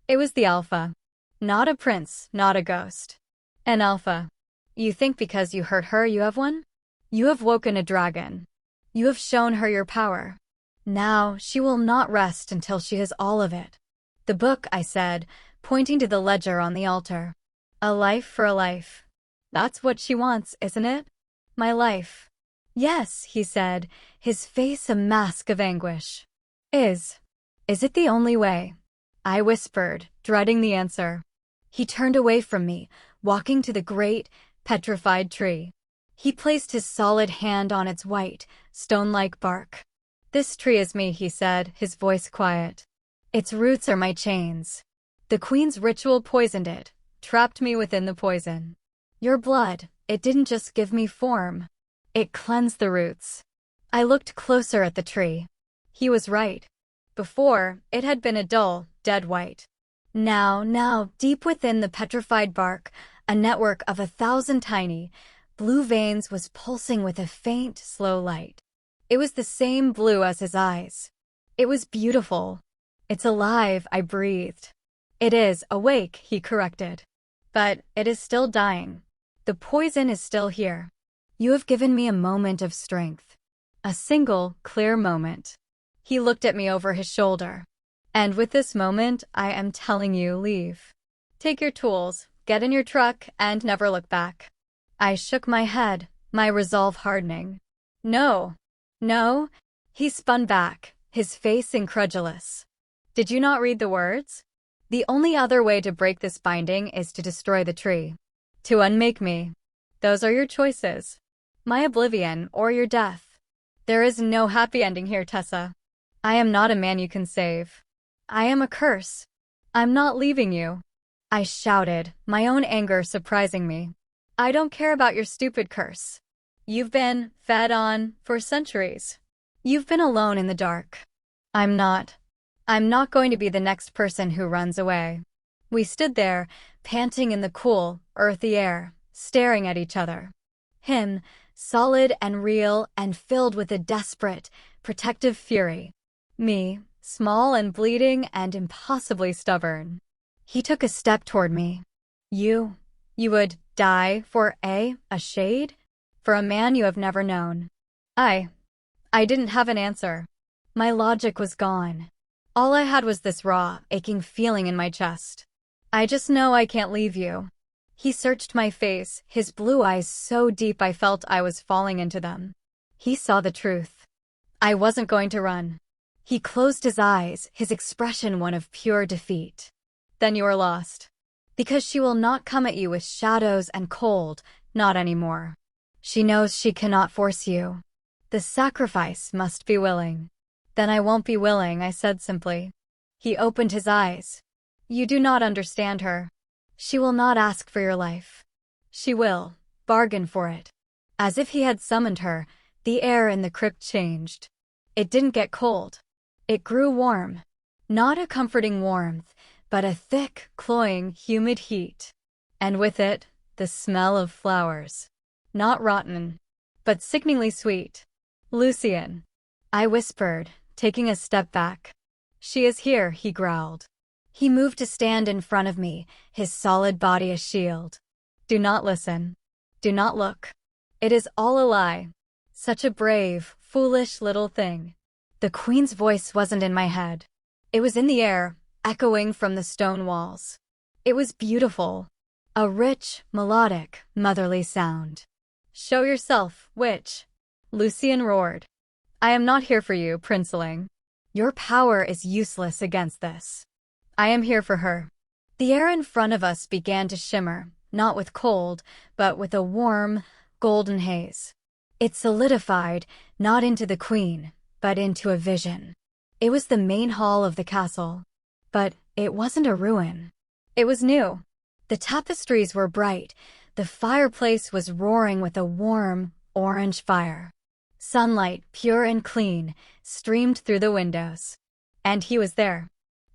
It was the alpha. Not a prince, not a ghost. An alpha. "You think because you hurt her you have won? You have woken a dragon. You have shown her your power. Now she will not rest until she has all of it." "The book," I said, pointing to the ledger on the altar. "A life for a life." That's what she wants, isn't it? My life. Yes, he said, his face a mask of anguish. Is it the only way? I whispered, dreading the answer. He turned away from me, walking to the great, petrified tree. He placed his solid hand on its white, stone-like bark. This tree is me, he said, his voice quiet. Its roots are my chains. The queen's ritual poisoned it, trapped me within the poison. Your blood, it didn't just give me form. It cleansed the roots. I looked closer at the tree. He was right. Before, it had been a dull, dead white. Now, deep within the petrified bark, a network of 1,000 tiny, blue veins was pulsing with a faint, slow light. It was the same blue as his eyes. It was beautiful. It's alive, I breathed. It is awake, he corrected. But it is still dying. The poison is still here. You have given me a moment of strength. A single, clear moment. He looked at me over his shoulder. And with this moment, I am telling you, leave. Take your tools, get in your truck, and never look back. I shook my head, my resolve hardening. No. He spun back, his face incredulous. Did you not read the words? The only other way to break this binding is to destroy the tree. To unmake me. Those are your choices. My oblivion or your death. There is no happy ending here, Tessa. I am not a man you can save. I am a curse. I'm not leaving you. I shouted, my own anger surprising me. I don't care about your stupid curse. You've been fed on for centuries. You've been alone in the dark. I'm not going to be the next person who runs away. We stood there, panting in the cool, earthy air, staring at each other. Him, solid and real and filled with a desperate, protective fury. Me, small and bleeding and impossibly stubborn. He took a step toward me. You would die for a shade? For a man you have never known. I didn't have an answer. My logic was gone. All I had was this raw, aching feeling in my chest. I just know I can't leave you. He searched my face, his blue eyes so deep I felt I was falling into them. He saw the truth. I wasn't going to run. He closed his eyes, his expression one of pure defeat. Then you are lost. Because she will not come at you with shadows and cold, not anymore. She knows she cannot force you. The sacrifice must be willing. Then I won't be willing, I said simply. He opened his eyes. You do not understand her. She will not ask for your life. She will bargain for it. As if he had summoned her, the air in the crypt changed. It didn't get cold. It grew warm. Not a comforting warmth, but a thick, cloying, humid heat. And with it, the smell of flowers. Not rotten, but sickeningly sweet. Lucien, I whispered, taking a step back. She is here, he growled. He moved to stand in front of me, his solid body a shield. Do not listen. Do not look. It is all a lie. Such a brave, foolish little thing. The queen's voice wasn't in my head. It was in the air, echoing from the stone walls. It was beautiful. A rich, melodic, motherly sound. Show yourself, witch. Lucien roared. I am not here for you, princeling. Your power is useless against this. I am here for her. The air in front of us began to shimmer, not with cold, but with a warm, golden haze. It solidified, not into the queen, but into a vision. It was the main hall of the castle. But it wasn't a ruin. It was new. The tapestries were bright. The fireplace was roaring with a warm, orange fire. Sunlight, pure and clean, streamed through the windows. And he was there.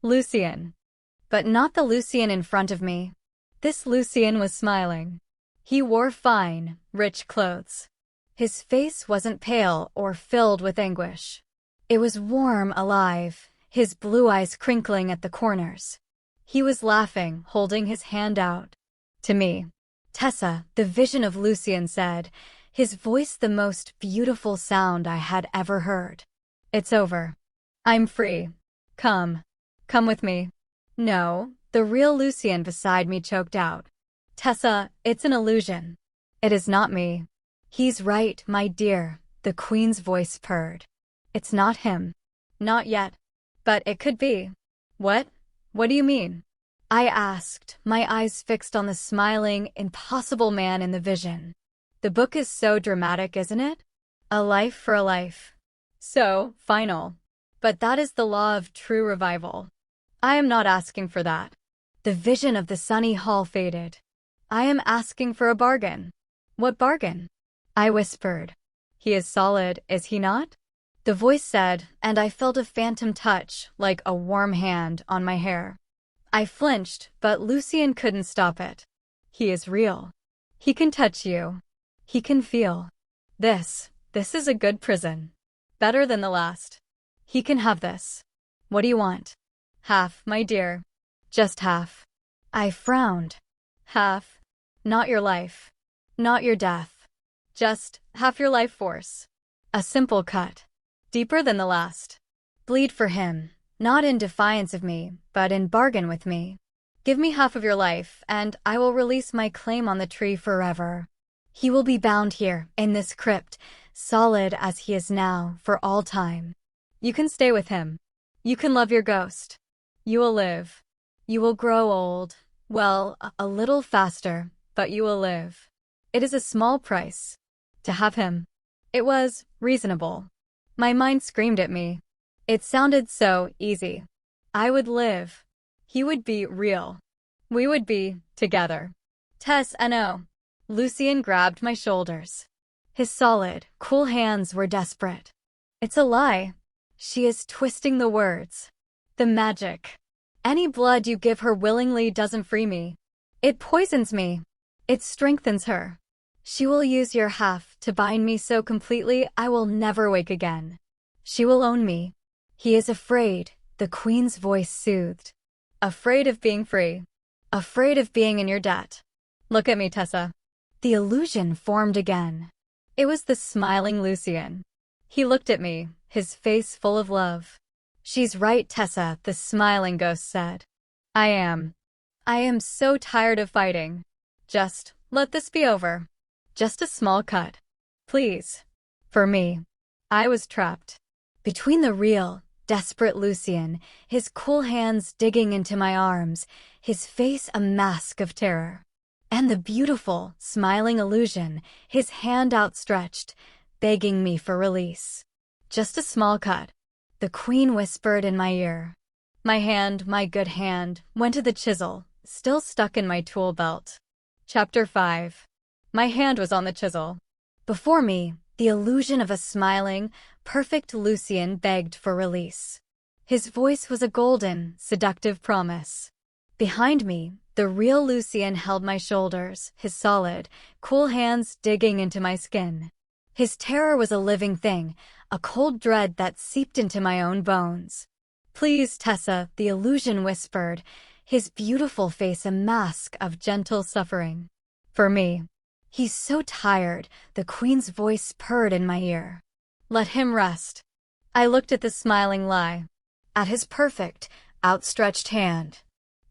Lucien. But not the Lucien in front of me. This Lucien was smiling. He wore fine, rich clothes. His face wasn't pale or filled with anguish. It was warm, alive, his blue eyes crinkling at the corners. He was laughing, holding his hand out. To me. Tessa, the vision of Lucien said, his voice the most beautiful sound I had ever heard. It's over. I'm free. Come. Come with me. No, the real Lucien beside me choked out. Tessa, it's an illusion. It is not me. He's right, my dear, the Queen's voice purred. It's not him. Not yet. But it could be. What? What do you mean? I asked, my eyes fixed on the smiling, impossible man in the vision. The book is so dramatic, isn't it? A life for a life. So, final. But that is the law of true revival. I am not asking for that. The vision of the sunny hall faded. I am asking for a bargain. What bargain? I whispered. He is solid, is he not? The voice said, and I felt a phantom touch, like a warm hand, on my hair. I flinched, but Lucien couldn't stop it. He is real. He can touch you. He can feel. This is a good prison. Better than the last. He can have this. What do you want? Half, my dear. Just half. I frowned. Half. Not your life. Not your death. Just half your life force. A simple cut. Deeper than the last. Bleed for him, not in defiance of me, but in bargain with me. Give me half of your life, and I will release my claim on the tree forever. He will be bound here, in this crypt, solid as he is now, for all time. You can stay with him. You can love your ghost. You will live. You will grow old. Well, a little faster, but you will live. It is a small price. To have him. It was reasonable. My mind screamed at me. It sounded so easy. I would live. He would be real. We would be together. Tess, no. Lucien grabbed my shoulders. His solid, cool hands were desperate. It's a lie. She is twisting the words. The magic. Any blood you give her willingly doesn't free me. It poisons me. It strengthens her. She will use your half to bind me so completely I will never wake again. She will own me. He is afraid, the Queen's voice soothed. Afraid of being free. Afraid of being in your debt. Look at me, Tessa. The illusion formed again. It was the smiling Lucien. He looked at me, his face full of love. She's right, Tessa, the smiling ghost said. I am so tired of fighting. Just let this be over. Just a small cut. Please. For me. I was trapped. Between the real, desperate Lucien, his cool hands digging into my arms, his face a mask of terror. And the beautiful, smiling illusion, his hand outstretched, begging me for release. Just a small cut. The Queen whispered in my ear. My hand, my good hand, went to the chisel, still stuck in my tool belt. Chapter 5. My hand was on the chisel. Before me, the illusion of a smiling, perfect Lucien begged for release. His voice was a golden, seductive promise. Behind me, the real Lucien held my shoulders, his solid, cool hands digging into my skin. His terror was a living thing, a cold dread that seeped into my own bones. Please, Tessa, the illusion whispered, his beautiful face a mask of gentle suffering. For me. He's so tired, the Queen's voice purred in my ear. Let him rest. I looked at the smiling lie. At his perfect, outstretched hand.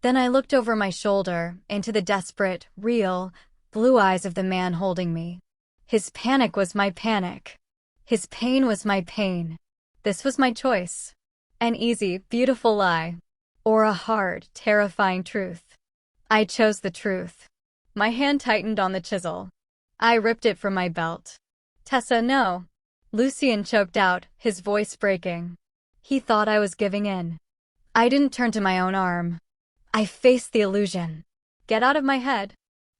Then I looked over my shoulder, into the desperate, real, blue eyes of the man holding me. His panic was my panic. His pain was my pain. This was my choice. An easy, beautiful lie. Or a hard, terrifying truth. I chose the truth. My hand tightened on the chisel. I ripped it from my belt. Tessa, no. Lucien choked out, his voice breaking. He thought I was giving in. I didn't turn to my own arm. I faced the illusion. Get out of my head.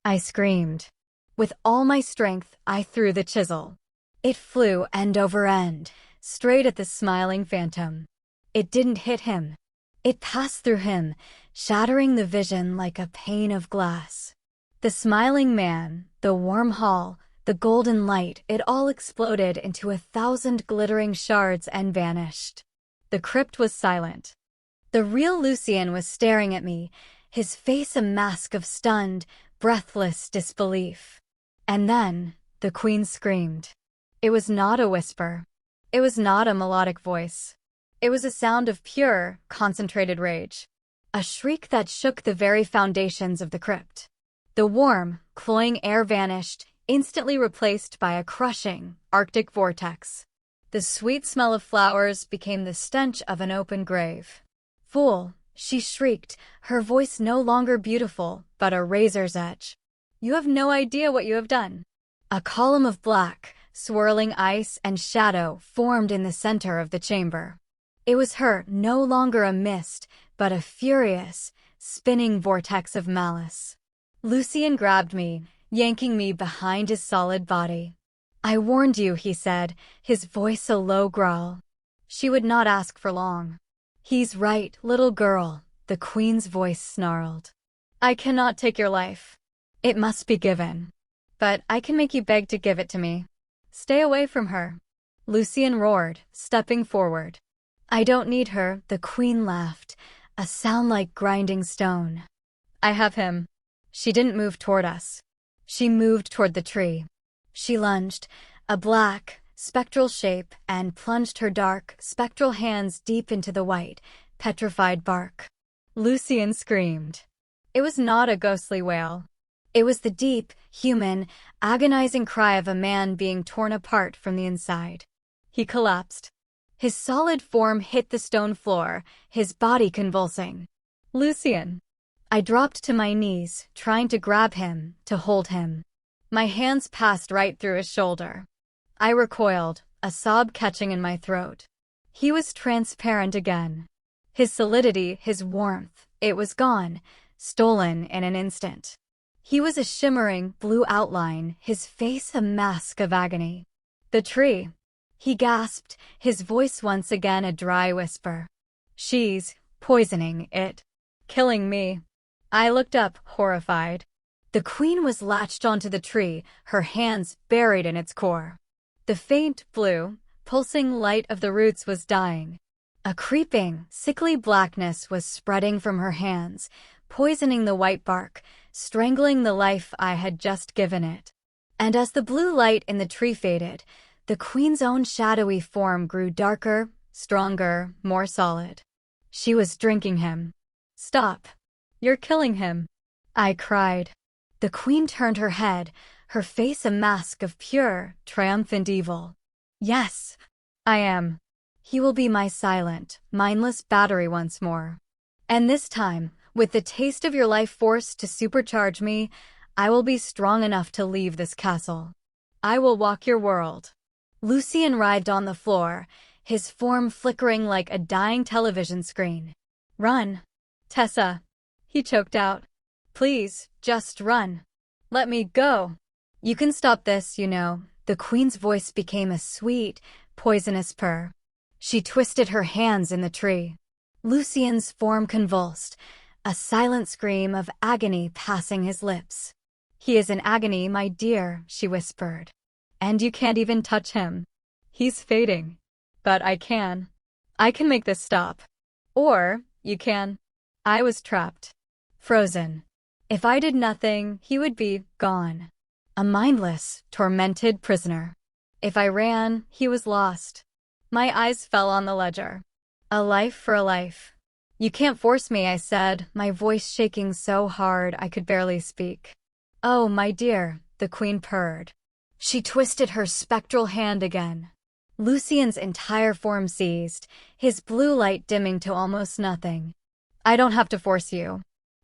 I screamed. With all my strength, I threw the chisel. It flew end over end, straight at the smiling phantom. It didn't hit him. It passed through him, shattering the vision like a pane of glass. The smiling man, the warm hall, the golden light, it all exploded into 1,000 glittering shards and vanished. The crypt was silent. The real Lucien was staring at me, his face a mask of stunned, breathless disbelief. And then, the Queen screamed. It was not a whisper. It was not a melodic voice. It was a sound of pure, concentrated rage. A shriek that shook the very foundations of the crypt. The warm, cloying air vanished, instantly replaced by a crushing, Arctic vortex. The sweet smell of flowers became the stench of an open grave. "Fool!" she shrieked, her voice no longer beautiful, but a razor's edge. "You have no idea what you have done." A column of black, swirling ice and shadow formed in the center of the chamber. It was her, no longer a mist, but a furious, spinning vortex of malice. Lucien grabbed me, yanking me behind his solid body. "I warned you," he said, his voice a low growl. She would not ask for long. "He's right, little girl," the queen's voice snarled. "I cannot take your life. It must be given. But I can make you beg to give it to me. Stay away from her." Lucien roared, stepping forward. "I don't need her," the queen laughed, a sound like grinding stone. "I have him." She didn't move toward us. She moved toward the tree. She lunged, a black, spectral shape, and plunged her dark, spectral hands deep into the white, petrified bark. Lucien screamed. It was not a ghostly wail. It was the deep, human, agonizing cry of a man being torn apart from the inside. He collapsed. His solid form hit the stone floor, his body convulsing. "Lucien!" I dropped to my knees, trying to grab him, to hold him. My hands passed right through his shoulder. I recoiled, a sob catching in my throat. He was transparent again. His solidity, his warmth, it was gone, stolen in an instant. He was a shimmering, blue outline, his face a mask of agony. "The tree," he gasped, his voice once again a dry whisper. "She's poisoning it. Killing me." I looked up, horrified. The queen was latched onto the tree, her hands buried in its core. The faint, blue, pulsing light of the roots was dying. A creeping, sickly blackness was spreading from her hands, poisoning the white bark, strangling the life I had just given it. And as the blue light in the tree faded, the queen's own shadowy form grew darker, stronger, more solid. She was drinking him. "Stop. You're killing him," I cried. The queen turned her head, her face a mask of pure, triumphant evil. "Yes, I am. He will be my silent, mindless battery once more. And this time, with the taste of your life force to supercharge me, I will be strong enough to leave this castle. I will walk your world." Lucien writhed on the floor, his form flickering like a dying television screen. "Run, Tessa," he choked out. "Please, just run. Let me go. You can stop this, you know." The queen's voice became a sweet, poisonous purr. She twisted her hands in the tree. Lucien's form convulsed, a silent scream of agony passing his lips. "He is in agony, my dear," she whispered. "And you can't even touch him. He's fading. But I can. I can make this stop. Or, you can." I was trapped. Frozen. If I did nothing, he would be gone. A mindless, tormented prisoner. If I ran, he was lost. My eyes fell on the ledger. "A life for a life." "You can't force me," I said, my voice shaking so hard I could barely speak. "Oh, my dear," the queen purred. She twisted her spectral hand again. Lucien's entire form seized, his blue light dimming to almost nothing. "I don't have to force you.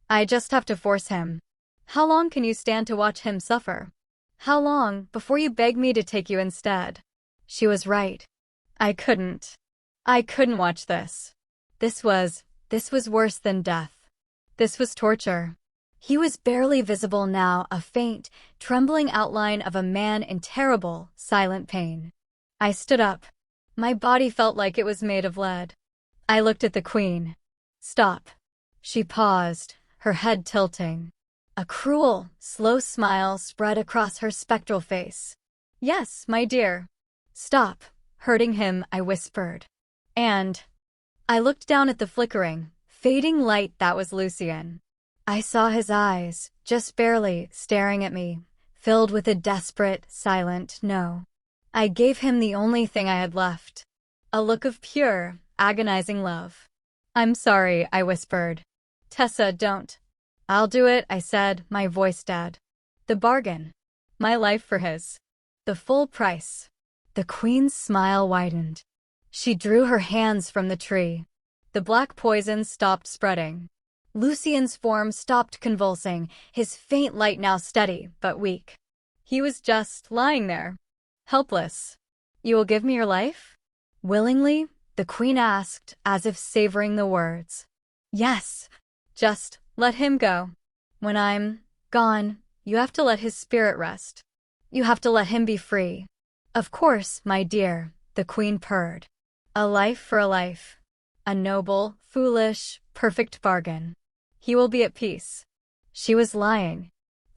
I just have to force him. How long can you stand to watch him suffer? How long, before you beg me to take you instead?" She was right. I couldn't. I couldn't watch this. This was worse than death. This was torture. He was barely visible now, a faint, trembling outline of a man in terrible, silent pain. I stood up. My body felt like it was made of lead. I looked at the queen. "Stop." She paused, her head tilting. A cruel, slow smile spread across her spectral face. "Yes, my dear. Stop hurting him," I whispered. And I looked down at the flickering, fading light that was Lucien. I saw his eyes, just barely, staring at me, filled with a desperate, silent no. I gave him the only thing I had left. A look of pure, agonizing love. "I'm sorry," I whispered. "Tessa, don't." "I'll do it," I said, my voice dead. "The bargain. My life for his. The full price. The queen's smile widened. She drew her hands from the tree. The black poison stopped spreading. Lucien's form stopped convulsing, his faint light now steady but weak. He was just lying there, helpless. You will give me your life? Willingly, the queen asked, as if savoring the words. Yes. Just let him go. When I'm gone, you have to let his spirit rest. You have to let him be free. Of course, my dear, the queen purred. A life for a life. A noble, foolish, perfect bargain. He will be at peace. She was lying.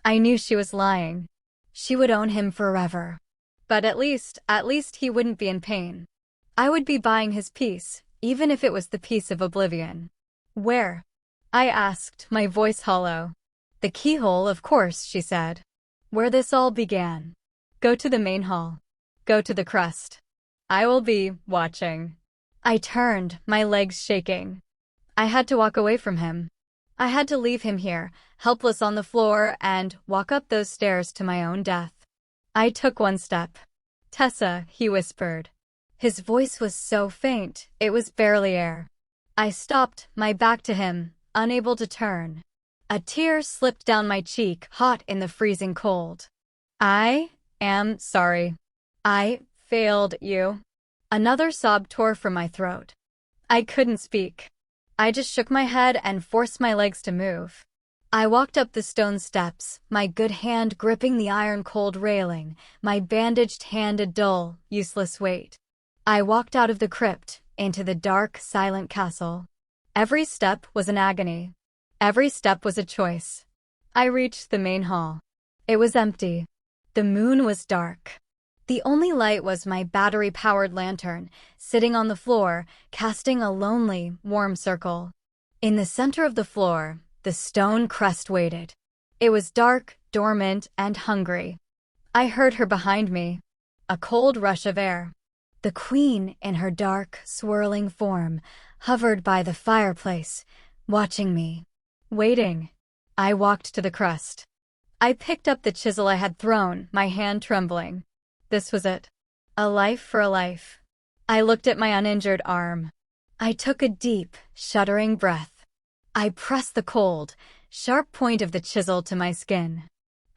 I knew she was lying. She would own him forever. But at least he wouldn't be in pain. I would be buying his peace, even if it was the peace of oblivion. Where? I asked, my voice hollow. The keyhole, of course, she said. Where this all began. Go to the main hall. Go to the crest. I will be watching. I turned, my legs shaking. I had to walk away from him. I had to leave him here, helpless on the floor, and walk up those stairs to my own death. I took one step. Tessa, he whispered. His voice was so faint, it was barely air. I stopped, my back to him, unable to turn. A tear slipped down my cheek, hot in the freezing cold. I am sorry. I failed you. Another sob tore from my throat. I couldn't speak. I just shook my head and forced my legs to move. I walked up the stone steps, my good hand gripping the iron-cold railing, my bandaged hand a dull, useless weight. I walked out of the crypt, into the dark, silent castle. Every step was an agony. Every step was a choice. I reached the main hall. It was empty. The moon was dark. The only light was my battery-powered lantern, sitting on the floor, casting a lonely, warm circle. In the center of the floor, the stone crest waited. It was dark, dormant, and hungry. I heard her behind me. A cold rush of air. The queen, in her dark, swirling form, hovered by the fireplace, watching me. Waiting. I walked to the crest. I picked up the chisel I had thrown, my hand trembling. This was it. A life for a life. I looked at my uninjured arm. I took a deep, shuddering breath. I pressed the cold, sharp point of the chisel to my skin.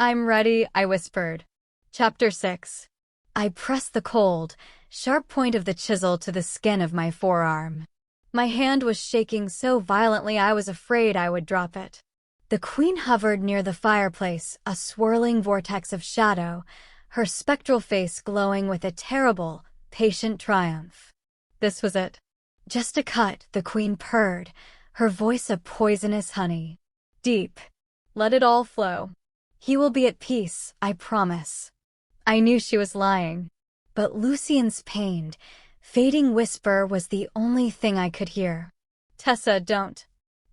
I'm ready, I whispered. Chapter 6. I pressed the cold, sharp point of the chisel to the skin of my forearm. My hand was shaking so violently I was afraid I would drop it. The queen hovered near the fireplace, a swirling vortex of shadow, her spectral face glowing with a terrible, patient triumph. This was it. Just a cut, the queen purred, her voice a poisonous honey. Deep. Let it all flow. He will be at peace, I promise. I knew she was lying. But Lucien's pained, fading whisper was the only thing I could hear. Tessa, don't.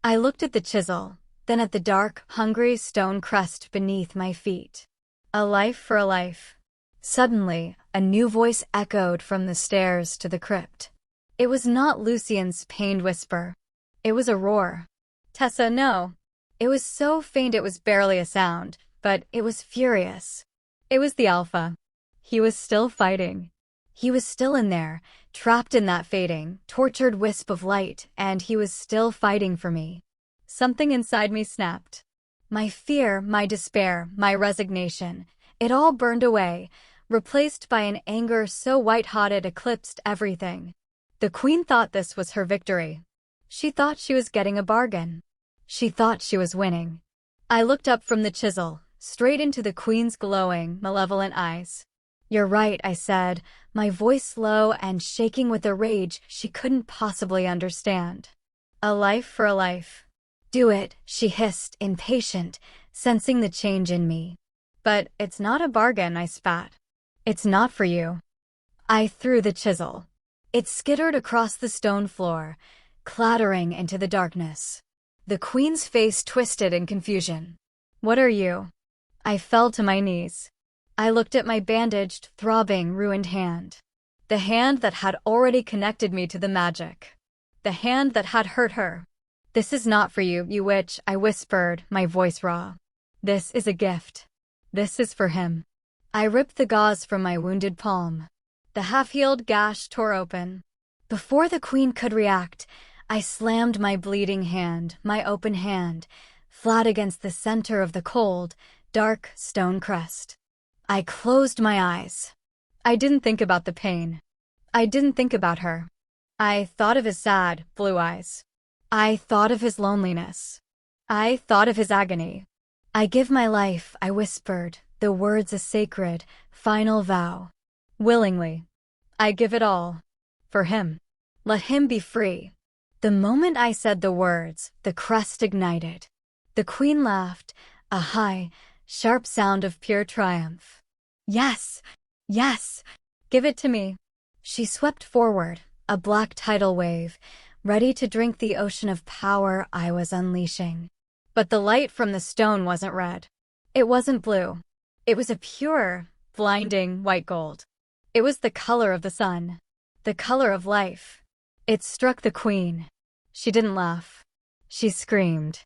I looked at the chisel, then at the dark, hungry stone crest beneath my feet. A life for a life. Suddenly, a new voice echoed from the stairs to the crypt. It was not Lucien's pained whisper. It was a roar. Tessa, no. It was so faint it was barely a sound, but it was furious. It was the Alpha. He was still fighting. He was still in there, trapped in that fading, tortured wisp of light, and he was still fighting for me. Something inside me snapped. My fear, my despair, my resignation, it all burned away, replaced by an anger so white-hot it eclipsed everything. The queen thought this was her victory. She thought she was getting a bargain. She thought she was winning. I looked up from the chisel, straight into the queen's glowing, malevolent eyes. You're right, I said, my voice low and shaking with a rage she couldn't possibly understand. A life for a life. Do it, she hissed, impatient, sensing the change in me. But it's not a bargain, I spat. It's not for you. I threw the chisel. It skittered across the stone floor, clattering into the darkness. The queen's face twisted in confusion. What are you? I fell to my knees. I looked at my bandaged, throbbing, ruined hand. The hand that had already connected me to the magic. The hand that had hurt her. This is not for you, you witch, I whispered, my voice raw. This is a gift. This is for him. I ripped the gauze from my wounded palm. The half-healed gash tore open. Before the queen could react, I slammed my bleeding hand, my open hand, flat against the center of the cold, dark stone crest. I closed my eyes. I didn't think about the pain. I didn't think about her. I thought of his sad, blue eyes. I thought of his loneliness. I thought of his agony. I give my life, I whispered, the words a sacred, final vow. Willingly. I give it all. For him. Let him be free. The moment I said the words, the crest ignited. The queen laughed, a high, sharp sound of pure triumph. Yes, yes, give it to me. She swept forward, a black tidal wave, ready to drink the ocean of power I was unleashing. But the light from the stone wasn't red. It wasn't blue. It was a pure, blinding white gold. It was the color of the sun, the color of life. It struck the queen. She didn't laugh. She screamed.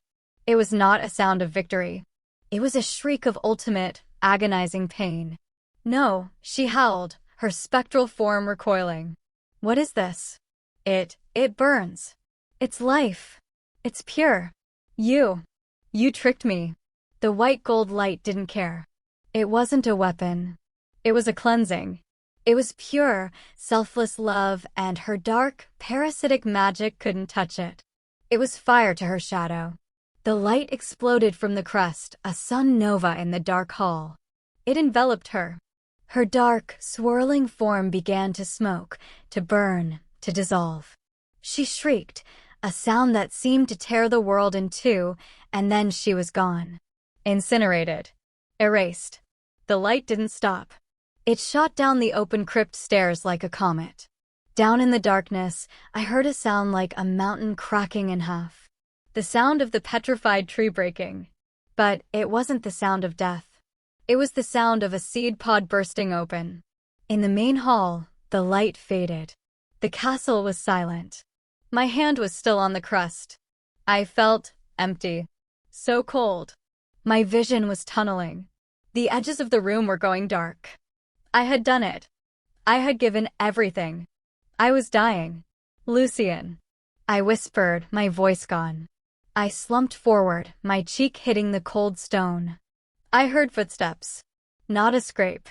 It was not a sound of victory. It was a shriek of ultimate, agonizing pain. No, she howled, her spectral form recoiling. What is this? It burns. It's life. It's pure. You tricked me. The white gold light didn't care. It wasn't a weapon. It was a cleansing. It was pure, selfless love, and her dark, parasitic magic couldn't touch it. It was fire to her shadow. The light exploded from the crest, a sun nova in the dark hall. It enveloped her. Her dark, swirling form began to smoke, to burn, to dissolve. She shrieked, a sound that seemed to tear the world in two, and then she was gone. Incinerated. Erased. The light didn't stop. It shot down the open crypt stairs like a comet. Down in the darkness, I heard a sound like a mountain cracking in half. The sound of the petrified tree breaking. But it wasn't the sound of death. It was the sound of a seed pod bursting open. In the main hall, the light faded. The castle was silent. My hand was still on the crust. I felt empty. So cold. My vision was tunneling. The edges of the room were going dark. I had done it. I had given everything. I was dying. Lucien. I whispered, my voice gone. I slumped forward, my cheek hitting the cold stone. I heard footsteps. Not a scrape.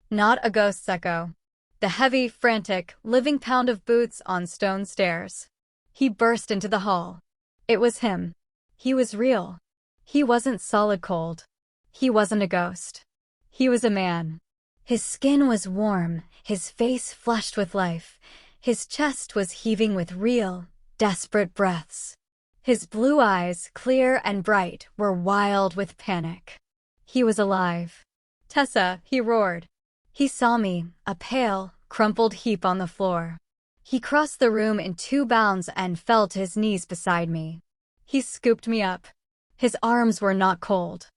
Not a ghost's echo. The heavy, frantic, living pound of boots on stone stairs. He burst into the hall. It was him. He was real. He wasn't solid cold. He wasn't a ghost. He was a man. His skin was warm, his face flushed with life. His chest was heaving with real, desperate breaths. His blue eyes, clear and bright, were wild with panic. He was alive. Tessa, he roared. He saw me, a pale, crumpled heap on the floor. He crossed the room in 2 bounds and fell to his knees beside me. He scooped me up. His arms were not cold.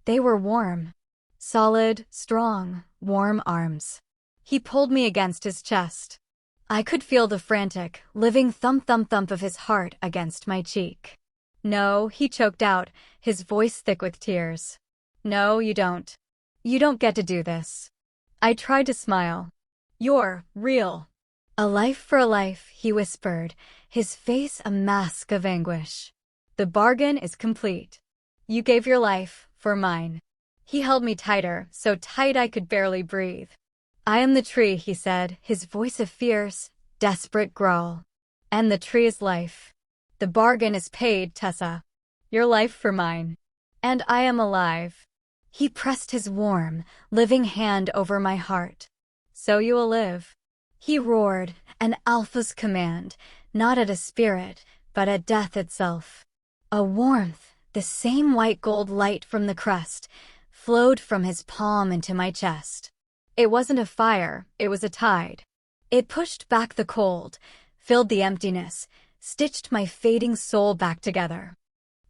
They were warm. Solid, strong, warm arms. He pulled me against his chest. I could feel the frantic, living thump-thump-thump of his heart against my cheek. No, he choked out, his voice thick with tears. No, you don't. You don't get to do this. I tried to smile. You're real. A life for a life, he whispered, his face a mask of anguish. The bargain is complete. You gave your life for mine. He held me tighter, so tight I could barely breathe. I am the tree, he said, his voice a fierce, desperate growl. And the tree is life. The bargain is paid, Tessa. Your life for mine. And I am alive. He pressed his warm, living hand over my heart. So you will live. He roared, an alpha's command, not at a spirit, but at death itself. A warmth, the same white gold light from the crest, flowed from his palm into my chest. It wasn't a fire, it was a tide. It pushed back the cold, filled the emptiness, stitched my fading soul back together.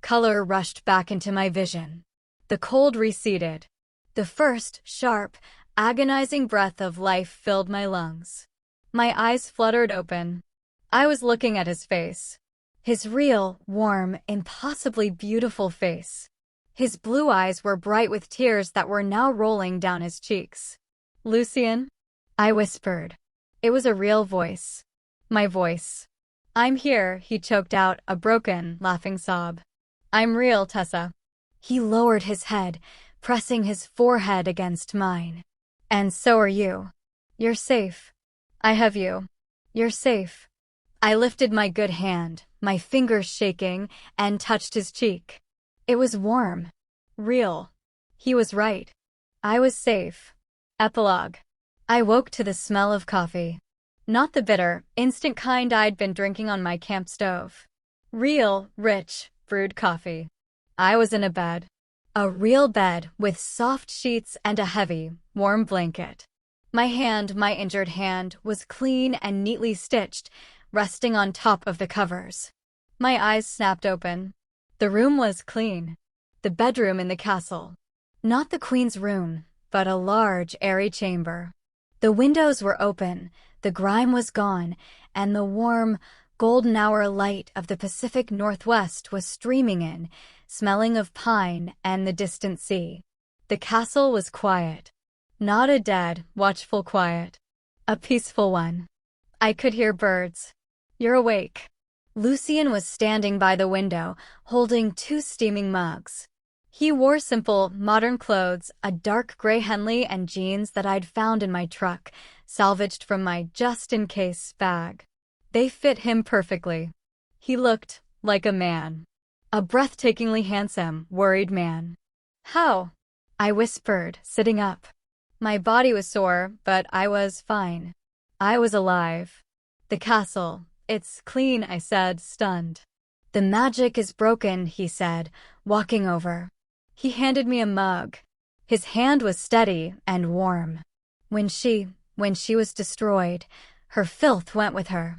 Color rushed back into my vision. The cold receded. The first, sharp, agonizing breath of life filled my lungs. My eyes fluttered open. I was looking at his face. His real, warm, impossibly beautiful face. His blue eyes were bright with tears that were now rolling down his cheeks. Lucien? I whispered. It was a real voice. My voice. I'm here, he choked out, a broken, laughing sob. I'm real, Tessa. He lowered his head, pressing his forehead against mine. And so are you. You're safe. I have you. You're safe. I lifted my good hand, my fingers shaking, and touched his cheek. It was warm. Real. He was right. I was safe. Epilogue. I woke to the smell of coffee. Not the bitter, instant kind I'd been drinking on my camp stove. Real, rich, brewed coffee. I was in a bed. A real bed with soft sheets and a heavy, warm blanket. My injured hand, was clean and neatly stitched, resting on top of the covers. My eyes snapped open. The room was clean. The bedroom in the castle. Not the queen's room, but a large, airy chamber. The windows were open, the grime was gone, and the warm, golden hour light of the Pacific Northwest was streaming in, smelling of pine and the distant sea. The castle was quiet. Not a dead, watchful quiet. A peaceful one. I could hear birds. You're awake. Lucien was standing by the window, holding 2 steaming mugs. He wore simple, modern clothes, a dark gray Henley and jeans that I'd found in my truck, salvaged from my just-in-case bag. They fit him perfectly. He looked like a man. A breathtakingly handsome, worried man. How? I whispered, sitting up. My body was sore, but I was fine. I was alive. The castle, it's clean, I said, stunned. The magic is broken, he said, walking over. He handed me a mug. His hand was steady and warm. When she was destroyed, her filth went with her.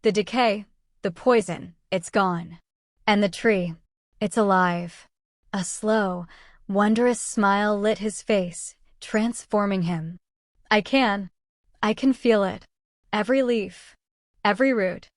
The decay, the poison, it's gone. And the tree, it's alive. A slow, wondrous smile lit his face, transforming him. I can feel it. Every leaf, every root.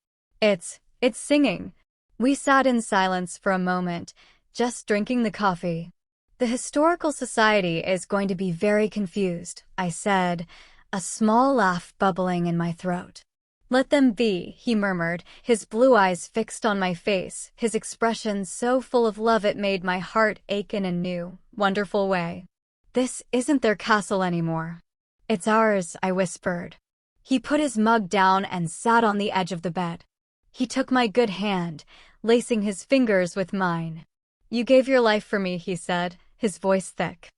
It's singing. We sat in silence for a moment, just drinking the coffee. The Historical Society is going to be very confused, I said, a small laugh bubbling in my throat. Let them be, he murmured, his blue eyes fixed on my face, his expression so full of love it made my heart ache in a new, wonderful way. This isn't their castle anymore. It's ours, I whispered. He put his mug down and sat on the edge of the bed. He took my good hand, lacing his fingers with mine. You gave your life for me, he said, his voice thick.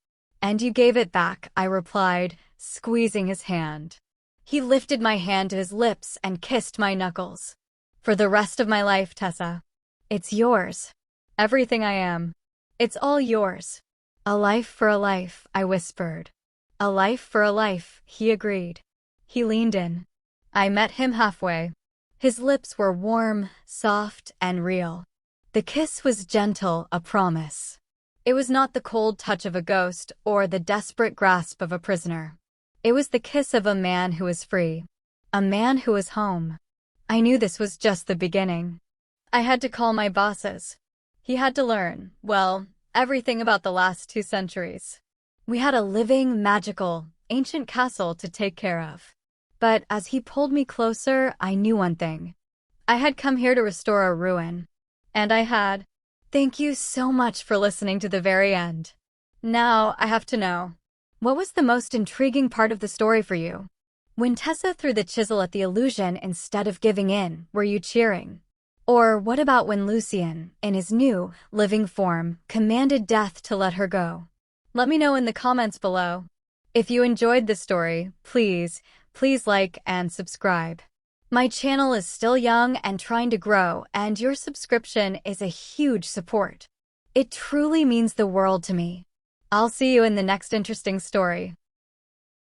And you gave it back, I replied, squeezing his hand. He lifted my hand to his lips and kissed my knuckles. For the rest of my life, Tessa. It's yours. Everything I am. It's all yours. A life for a life, I whispered. A life for a life, he agreed. He leaned in. I met him halfway. His lips were warm, soft, and real. The kiss was gentle, a promise. It was not the cold touch of a ghost or the desperate grasp of a prisoner. It was the kiss of a man who was free. A man who was home. I knew this was just the beginning. I had to call my bosses. He had to learn, well, everything about the last 2 centuries. We had a living, magical, ancient castle to take care of. But as he pulled me closer, I knew one thing. I had come here to restore a ruin. And I had. Thank you so much for listening to the very end. Now, I have to know. What was the most intriguing part of the story for you? When Tessa threw the chisel at the illusion instead of giving in, were you cheering? Or what about when Lucien, in his new, living form, commanded death to let her go? Let me know in the comments below. If you enjoyed this story, please like and subscribe. My channel is still young and trying to grow, and your subscription is a huge support. It truly means the world to me. I'll see you in the next interesting story.